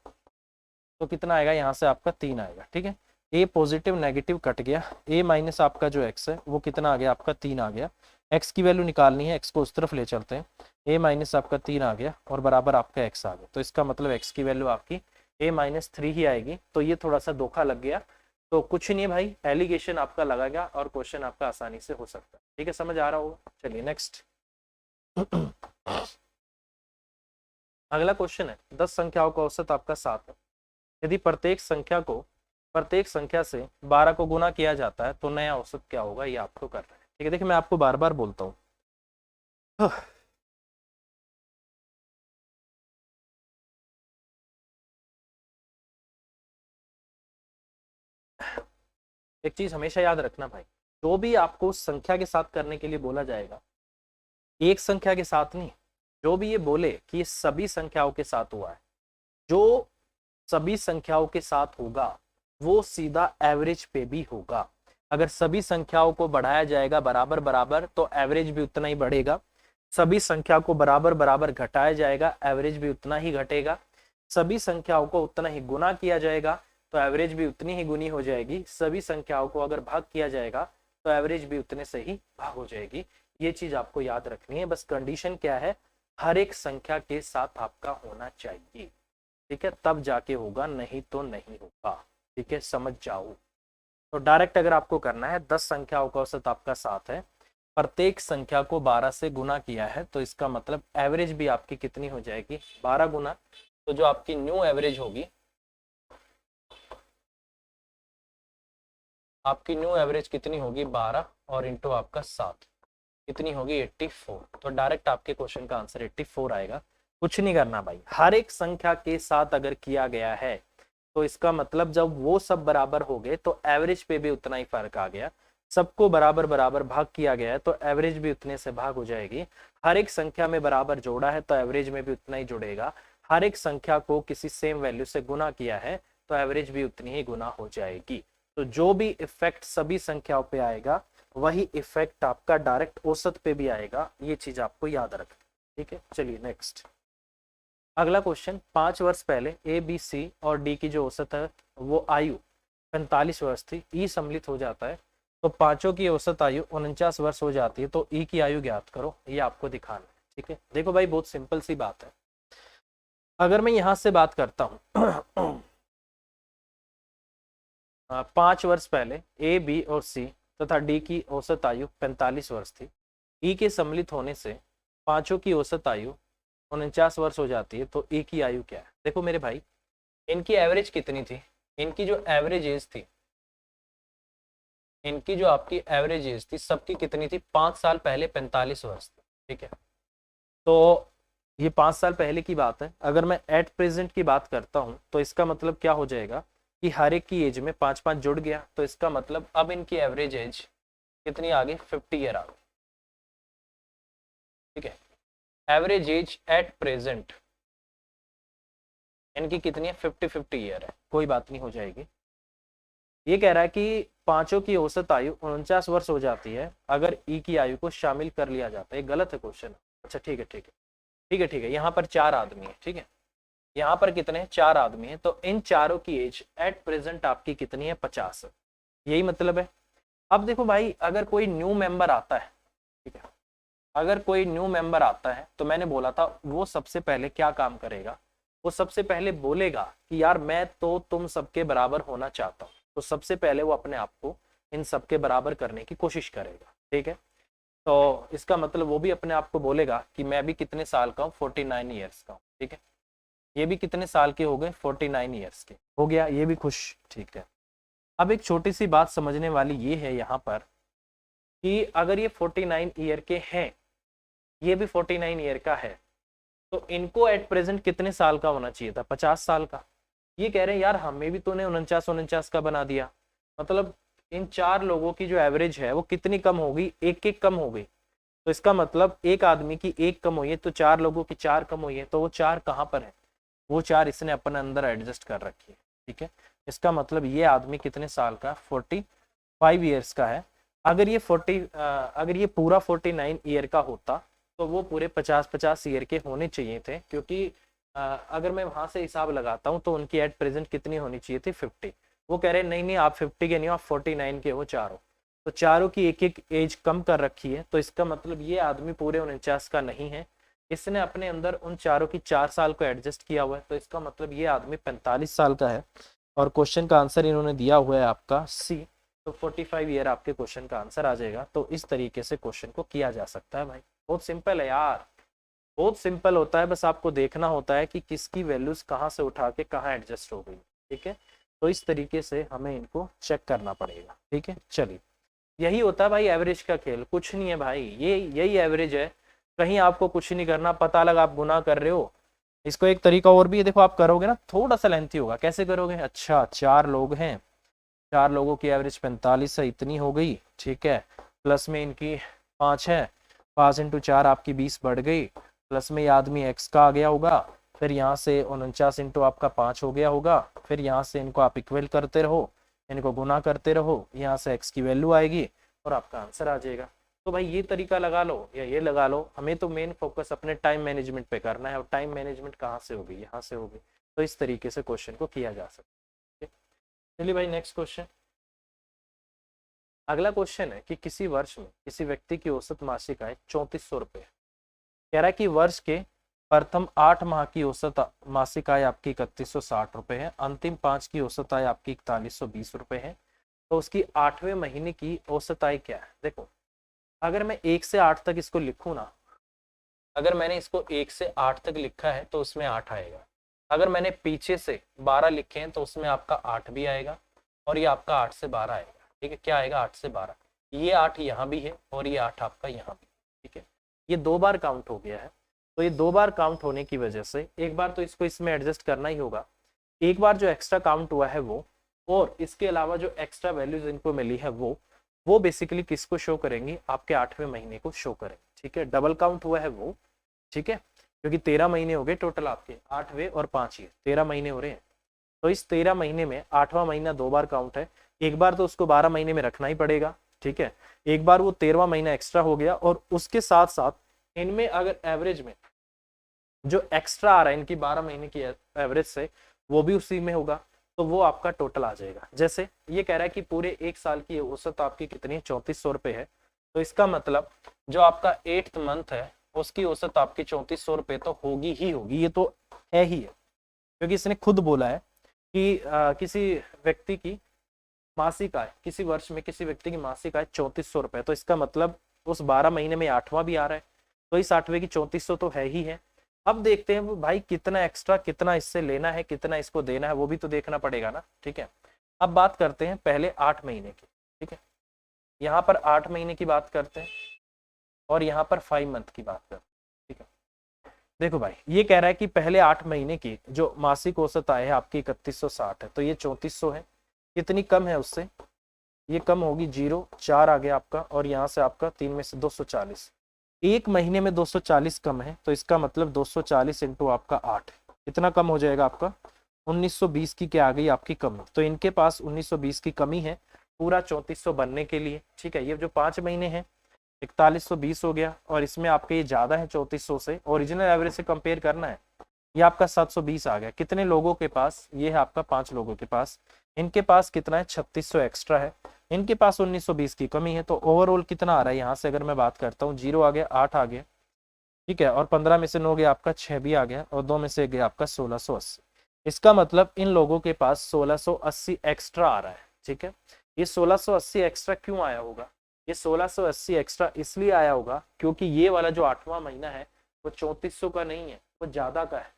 तो कितना आएगा, यहाँ से आपका 3 आएगा। ठीक है, ए पॉजिटिव नेगेटिव कट गया, ए माइनस आपका जो एक्स है वो कितना आ गया, आपका 3 आ गया। एक्स की वैल्यू निकालनी है, एक्स को उस तरफ ले चलते हैं, ए माइनस आपका 3 आ गया और बराबर आपका एक्स आ गया। तो इसका मतलब एक्स की वैल्यू आपकी ए माइनस 3 ही आएगी। तो ये थोड़ा सा धोखा लग गया, तो कुछ नहीं है भाई, एलिगेशन आपका लगाएगा और क्वेश्चन आपका आसानी से हो सकता है। ठीक है, समझ आ रहा होगा। चलिए नेक्स्ट। अगला क्वेश्चन है, 10 संख्याओं का औसत आपका 7 है। यदि प्रत्येक संख्या से 12 को गुना किया जाता है तो नया औसत क्या होगा, ये आपको करना है। ठीक है, देखिए मैं आपको बार बार बोलता हूँ, एक चीज हमेशा याद रखना भाई, जो भी आपको संख्या के साथ करने के लिए बोला जाएगा, एक संख्या के साथ नहीं, जो भी ये बोले कि ये सभी संख्याओं के साथ हुआ है, जो सभी संख्याओं के साथ होगा वो सीधा एवरेज पे भी होगा। अगर सभी संख्याओं को बढ़ाया जाएगा बराबर बराबर तो एवरेज भी उतना ही बढ़ेगा। सभी संख्या को बराबर बराबर घटाया जाएगा, एवरेज भी उतना ही घटेगा। सभी संख्याओं को उतना ही गुना किया जाएगा तो एवरेज भी उतनी ही गुनी हो जाएगी। सभी संख्याओं को अगर भाग किया जाएगा तो एवरेज भी उतने से ही भाग हो जाएगी। ये चीज आपको याद रखनी है। बस कंडीशन क्या है, हर एक संख्या के साथ आपका होना चाहिए। ठीक है, तब जाके होगा, नहीं तो नहीं होगा। ठीक है, समझ जाओ। तो डायरेक्ट अगर आपको करना है, 10 संख्याओं का औसत आपका 7 है, प्रत्येक संख्या को 12 से गुना किया है, तो इसका मतलब एवरेज भी आपकी कितनी हो जाएगी, 12 गुना। तो जो आपकी न्यू एवरेज होगी, आपकी न्यू एवरेज कितनी होगी, 12 और इंटू आपका 7 कितनी होगी, 84। तो डायरेक्ट आपके क्वेश्चन का आंसर 84 आएगा। कुछ नहीं करना भाई, हर एक संख्या के साथ अगर किया गया है तो इसका मतलब जब वो सब बराबर हो गए तो एवरेज पे भी उतना ही फर्क आ गया। सबको बराबर बराबर भाग किया गया है तो एवरेज भी उतने से भाग हो जाएगी। हर एक संख्या में बराबर जोड़ा है तो एवरेज में भी उतना ही जुड़ेगा। हर एक संख्या को किसी सेम वैल्यू से गुना किया है तो एवरेज भी उतनी ही गुना हो जाएगी। तो जो भी इफेक्ट सभी संख्याओं पे आएगा वही इफेक्ट आपका डायरेक्ट औसत पे भी आएगा। ये चीज आपको याद रखना। ठीक है, चलिए नेक्स्ट। अगला क्वेश्चन, 5 वर्ष पहले ए बी सी और डी की जो औसत है वो आयु 45 वर्ष थी, ई सम्मिलित हो जाता है तो पांचों की औसत आयु 49 वर्ष हो जाती है, तो ई की आयु ज्ञात करो। ये आपको दिखाना है। ठीक है, देखो भाई बहुत सिंपल सी बात है। अगर मैं यहां से बात करता हूं 5 वर्ष पहले ए बी और सी तथा डी की औसत आयु 45 वर्ष थी, ई के सम्मिलित होने से पांचों की औसत आयु 49 वर्ष हो जाती है, तो ई की आयु क्या है। देखो मेरे भाई, इनकी एवरेज कितनी थी, इनकी जो एवरेज एज थी, इनकी जो आपकी एवरेज एज थी सबकी कितनी थी, 5 साल पहले 45 वर्ष थी। ठीक है, तो ये 5 साल पहले की बात है। अगर मैं एट प्रेजेंट की बात करता हूं तो इसका मतलब क्या हो जाएगा कि हर एक की एज में 5-5 जुड़ गया, तो इसका मतलब अब इनकी एवरेज एज कितनी आ गई, 50 ईयर आ गई। ठीक है, एवरेज एज एट प्रेजेंट इनकी कितनी है, 50 ईयर है। कोई बात नहीं, हो जाएगी। ये कह रहा है कि पांचों की औसत आयु 49 वर्ष हो जाती है अगर ई की आयु को शामिल कर लिया जाता है। गलत है क्वेश्चन। अच्छा ठीक है ठीक है ठीक है ठीक है, यहाँ पर 4 आदमी है। ठीक है, यहाँ पर कितने, 4 आदमी है, तो इन चारों की एज एट प्रेजेंट आपकी कितनी है, 50। यही मतलब है। अब देखो भाई, अगर कोई न्यू मेंबर आता है, ठीक है, अगर कोई न्यू मेंबर आता है तो मैंने बोला था वो सबसे पहले क्या काम करेगा, वो सबसे पहले बोलेगा कि यार मैं तो तुम सबके बराबर होना चाहता हूँ। तो सबसे पहले वो अपने आप को इन सबके बराबर करने की कोशिश करेगा। ठीक है, तो इसका मतलब वो भी अपने आप को बोलेगा कि मैं भी कितने साल का हूँ, 49 ईयर्स का हूँ। ठीक है, ये भी कितने साल के हो गए, 49 ईयर्स के हो गया, ये भी खुश। ठीक है, अब एक छोटी सी बात समझने वाली ये है यहाँ पर कि अगर ये 49 ईयर के हैं, ये भी 49 ईयर का है, तो इनको एट प्रेजेंट कितने साल का होना चाहिए था, 50 साल का। ये कह रहे हैं यार हमें भी तूने 49 का बना दिया, मतलब इन 4 लोगों की जो एवरेज है वो कितनी कम हो गई, एक एक कम हो गई। तो इसका मतलब एक आदमी की एक कम हुई है तो 4 लोगों की 4 कम हुई है, तो वो 4 कहाँ पर है, वो 4 इसने अपने अंदर एडजस्ट कर रखी है। ठीक है, इसका मतलब ये आदमी कितने साल का, 45 ईयर्स का है। अगर ये पूरा 49 ईयर का होता तो वो पूरे 50-50 ईयर के होने चाहिए थे, क्योंकि अगर मैं वहां से हिसाब लगाता हूँ तो उनकी एट प्रेजेंट कितनी होनी चाहिए थी, 50। वो कह रहे हैं नहीं नहीं आप 50 के नहीं हो, आप 49 के हो चारों। तो चारों की एक एक एज कम कर रखी है, तो इसका मतलब ये आदमी पूरे 49 का नहीं है, इसने अपने अंदर उन चारों की 4 साल को एडजस्ट किया हुआ है, तो इसका मतलब ये आदमी 45 साल का है। और क्वेश्चन का आंसर इन्होंने दिया हुआ है आपका सी, तो 45 ईयर आपके क्वेश्चन का आंसर आ जाएगा। तो इस तरीके से क्वेश्चन को किया जा सकता है भाई, बहुत सिंपल है यार, बहुत सिंपल होता है, बस आपको देखना होता है कि किसकी वैल्यूज कहाँ से उठा के कहाँ एडजस्ट हो गई। ठीक है, तो इस तरीके से हमें इनको चेक करना पड़ेगा। ठीक है, चलिए, यही होता है भाई एवरेज का खेल, कुछ नहीं है भाई, ये यही एवरेज है, कहीं आपको कुछ नहीं करना। पता लगा आप गुनाह कर रहे हो, इसको एक तरीका और भी है, देखो आप करोगे ना थोड़ा सा लेंथी होगा, कैसे करोगे, अच्छा 4 लोग हैं, 4 लोगों की एवरेज 45 है, इतनी हो गई। ठीक है, प्लस में इनकी 5 है, 5 इंटू 4 आपकी 20 बढ़ गई, प्लस में ये आदमी एक्स का आ गया होगा, फिर यहाँ से 49 इंटू आपका 5 हो गया होगा, फिर यहाँ से इनको आप इक्वल करते रहो, इनको गुना करते रहो, यहाँ से एक्स की वैल्यू आएगी और आपका आंसर आ जाएगा। तो भाई ये तरीका लगा लो या ये लगा लो, हमें तो मेन फोकस अपने टाइम मैनेजमेंट पे करना है, और टाइम मैनेजमेंट कहाँ से होगी, यहाँ से होगी। तो इस तरीके से क्वेश्चन को किया जा सकता है। चलिए भाई नेक्स्ट क्वेश्चन, अगला क्वेश्चन है कि किसी वर्ष में किसी व्यक्ति की औसत मासिक आय 3400 रुपये, कह रहा है कि वर्ष के प्रथम 8 माह की औसत मासिक आय आपकी 3160 रुपये है, अंतिम 5 की औसत आय आपकी 4120 रुपये है, तो उसकी 8वें महीने की औसत आय क्या है। देखो अगर मैं 1 से 8 तक इसको लिखूं ना, अगर मैंने इसको 1 से 8 तक लिखा है तो उसमें 8 आएगा, अगर मैंने पीछे से 12 लिखे हैं तो उसमें आपका 8 भी आएगा, और ये आपका 8 से 12 आएगा। ठीक है, क्या आएगा 8 से 12, ये 8 यहाँ भी है और ये 8 आपका यहाँ भी। ठीक है, ये 2 बार काउंट हो गया है, तो ये 2 बार काउंट होने की वजह से एक बार तो इसको इसमें एडजस्ट करना ही होगा, एक बार जो एक्स्ट्रा काउंट हुआ है वो, और इसके अलावा जो एक्स्ट्रा वैल्यूज इनको मिली है वो बेसिकली किसको शो करेंगी, आपके 8वें महीने को शो करेंगे। ठीक है, डबल काउंट हुआ है वो। ठीक है, क्योंकि 13 महीने हो गए टोटल आपके, 8वें और 5 ये 13 महीने हो रहे हैं, तो इस 13 महीने में 8वां महीना 2 बार काउंट है, एक बार तो उसको 12 महीने में रखना ही पड़ेगा। ठीक है, एक बार वो 13वां महीना एक्स्ट्रा हो गया, और उसके साथ साथ इनमें अगर एवरेज में जो एक्स्ट्रा आ रहा है इनकी 12 महीने की एवरेज से, वो भी उसी में होगा, तो वो आपका टोटल आ जाएगा। जैसे ये कह रहा है कि पूरे एक साल की औसत आपकी कितनी है, 3400 रुपये है, तो इसका मतलब जो आपका 8th मंथ है उसकी औसत आपकी 3400 रुपये तो होगी ही होगी, ये तो है ही है, क्योंकि इसने खुद बोला है कि किसी व्यक्ति की मासिक आय, किसी वर्ष में किसी व्यक्ति की मासिक आय 3400 रुपये, तो इसका मतलब उस 12 महीने में 8वां भी आ रहा है, तो इस 8वें की 3400 तो है ही है। अब देखते हैं भाई कितना एक्स्ट्रा, कितना इससे लेना है, कितना इसको देना है, वो भी तो देखना पड़ेगा ना। ठीक है, अब बात करते हैं पहले 8 महीने की। ठीक है, यहाँ पर 8 महीने की बात करते हैं और यहाँ पर 5 मंथ की बात करते हैं। ठीक है, देखो भाई ये कह रहा है कि पहले 8 महीने की जो मासिक औसत आय है आपकी 3160 है, तो ये 3400 है, कितनी कम है उससे, ये कम होगी 0, 4 आ गया आपका, और यहाँ से आपका 3 में से 240, एक महीने में 240 कम है, तो इसका मतलब 240 इंटू आपका 8 इतना कम हो जाएगा आपका 1920 की क्या आ गई आपकी कमी, तो इनके पास 1920 की कमी है पूरा 3400 बनने के लिए। ठीक है, ये जो 5 महीने हैं 4120 हो गया, और इसमें आपके ये ज्यादा है 3400 से, ओरिजिनल एवरेज से कंपेयर करना है, ये आपका 720 आ गया। कितने लोगों के पास, ये है आपका 5 लोगों के पास, इनके पास कितना है 3600 एक्स्ट्रा है, इनके पास 1920 की कमी है, तो ओवरऑल कितना आ रहा है यहाँ से अगर मैं बात करता हूँ, 0 आ गया, 8 आ गया। ठीक है, और 15 में से 9 गया आपका 6 भी आ गया, और 2 में से गया आपका 1680। इसका मतलब इन लोगों के पास 1680 एक्स्ट्रा आ रहा है। ठीक है, ये 1680 एक्स्ट्रा क्यों आया होगा, ये 1680 एक्स्ट्रा इसलिए आया होगा क्योंकि ये वाला जो 8वां महीना है वो 3400 का नहीं है, वो ज्यादा का है,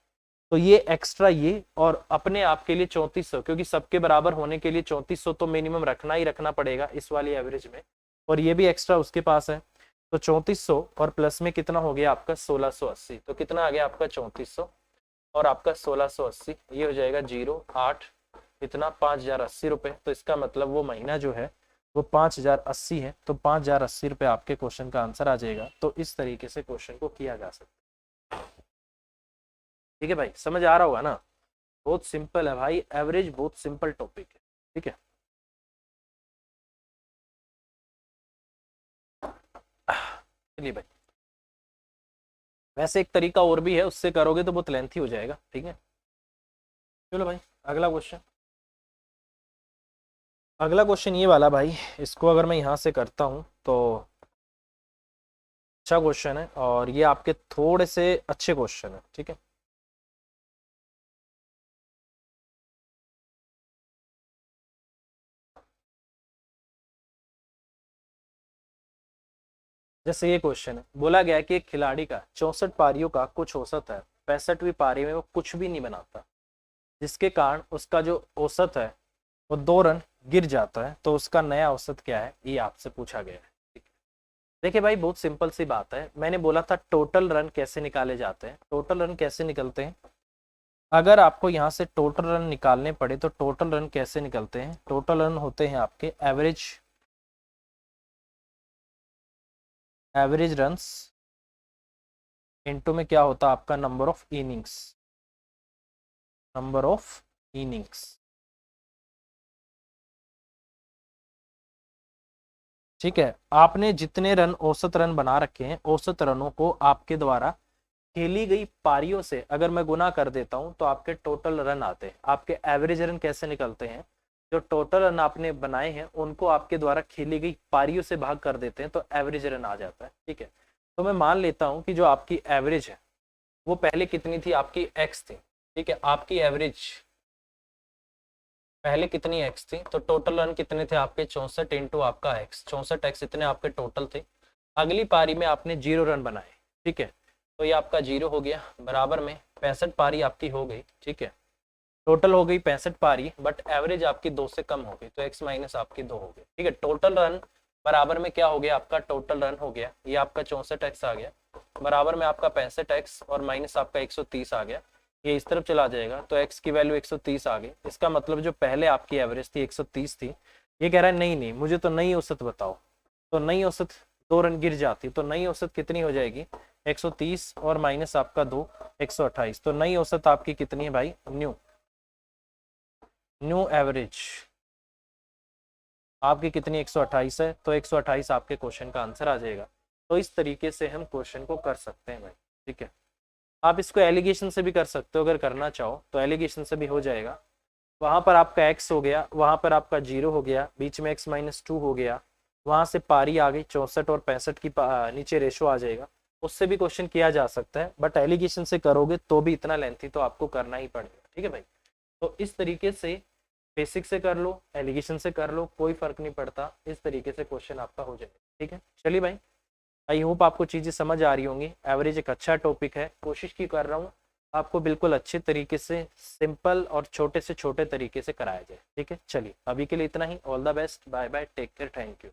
तो ये एक्स्ट्रा ये और अपने आप के लिए 3400, क्योंकि सबके बराबर होने के लिए 3400 तो मिनिमम रखना ही रखना पड़ेगा इस वाली एवरेज में, और ये भी एक्स्ट्रा उसके पास है, तो 3400 और प्लस में कितना हो गया आपका 1680, तो कितना आ गया आपका 3400 और आपका 1680, ये हो जाएगा 0, 8 इतना 5080 रुपये, तो इसका मतलब वो महीना जो है वो 5080 है, तो 5080 रुपये आपके क्वेश्चन का आंसर आ जाएगा। तो इस तरीके से क्वेश्चन को किया जा सकता है। ठीक है भाई, समझ आ रहा होगा ना, बहुत सिंपल है भाई, एवरेज बहुत सिंपल टॉपिक है। ठीक है, चलिए भाई, वैसे एक तरीका और भी है, उससे करोगे तो बहुत लेंथी हो जाएगा। ठीक है, चलो भाई अगला क्वेश्चन। अगला क्वेश्चन ये वाला भाई, इसको अगर मैं यहाँ से करता हूँ तो अच्छा क्वेश्चन है, और ये आपके थोड़े से अच्छे क्वेश्चन है। ठीक है, जैसे ये क्वेश्चन है, बोला गया है कि एक खिलाड़ी का 64 पारियों का कुछ औसत है, 65वीं पारी में वो कुछ भी नहीं बनाता, जिसके कारण उसका जो औसत है वो 2 रन गिर जाता है, तो उसका नया औसत क्या है, ये आपसे पूछा गया है। ठीक है, देखिए भाई बहुत सिंपल सी बात है, मैंने बोला था टोटल रन कैसे निकाले जाते हैं। टोटल रन कैसे निकलते हैं, अगर आपको यहाँ से टोटल रन निकालने पड़े तो टोटल रन कैसे निकलते हैं, टोटल रन होते हैं आपके एवरेज रन्स इनटू में क्या होता है आपका number of innings, number of innings. ठीक है, आपने जितने रन औसत रन बना रखे हैं, औसत रनों को आपके द्वारा खेली गई पारियों से अगर मैं गुना कर देता हूं तो आपके टोटल रन आते हैं। आपके एवरेज रन कैसे निकलते हैं, जो टोटल रन आपने बनाए हैं उनको आपके द्वारा खेली गई पारियों से भाग कर देते हैं, तो एवरेज रन आ जाता है। ठीक है, तो मैं मान लेता हूं कि जो आपकी एवरेज है वो पहले कितनी थी, आपकी एक्स थी। ठीक है, आपकी एवरेज पहले कितनी एक्स थी, तो टोटल रन कितने थे आपके 64 इंटू आपका एक्स, 64x इतने आपके टोटल थे। अगली पारी में आपने 0 रन बनाए। ठीक है, तो ये आपका 0 हो गया, बराबर में 65 पारी आपकी हो गई। ठीक है, टोटल हो गई 65 पारी, बट एवरेज आपकी 2 से कम हो गई, तो x माइनस आपकी 2 हो गई। ठीक है, टोटल रन बराबर में क्या हो गया, आपका टोटल रन हो गया, ये आपका 64x आ गया, बराबर में आपका 65x और माइनस आपका 130 आ गया, ये इस तरफ चला जाएगा, तो x की वैल्यू 130 आ गई। इसका मतलब जो पहले आपकी एवरेज थी 130 थी, ये कह रहा है नहीं नहीं मुझे तो नई औसत बताओ, तो नई औसत 2 रन गिर जाती, तो नई औसत कितनी हो जाएगी, 130 और माइनस आपका 2, 128। तो नई औसत आपकी कितनी है भाई, न्यू एवरेज आपकी कितनी 128 है, तो 128 आपके क्वेश्चन का आंसर आ जाएगा। तो इस तरीके से हम क्वेश्चन को कर सकते हैं भाई। ठीक है, आप इसको एलिगेशन से भी कर सकते हो, अगर करना चाहो तो एलिगेशन से भी हो जाएगा। वहां पर आपका x हो गया, वहां पर आपका 0 हो गया, बीच में x माइनस 2 हो गया, वहां से पारी आ गई 64 और 65 की नीचे रेशो आ जाएगा, उससे भी क्वेश्चन किया जा सकता है, बट एलिगेशन से करोगे तो भी इतना लेंथी तो आपको करना ही पड़ेगा। ठीक है भाई, तो इस तरीके से बेसिक से कर लो, एलिगेशन से कर लो, कोई फर्क नहीं पड़ता, इस तरीके से क्वेश्चन आपका हो जाएगा। ठीक है, चलिए भाई, आई होप आपको चीज़ें समझ आ रही होंगी। एवरेज एक अच्छा टॉपिक है, कोशिश की कर रहा हूँ आपको बिल्कुल अच्छे तरीके से सिंपल और छोटे से छोटे तरीके से कराया जाए। ठीक है, चलिए अभी के लिए इतना ही। All the best, bye bye, take care, thank you.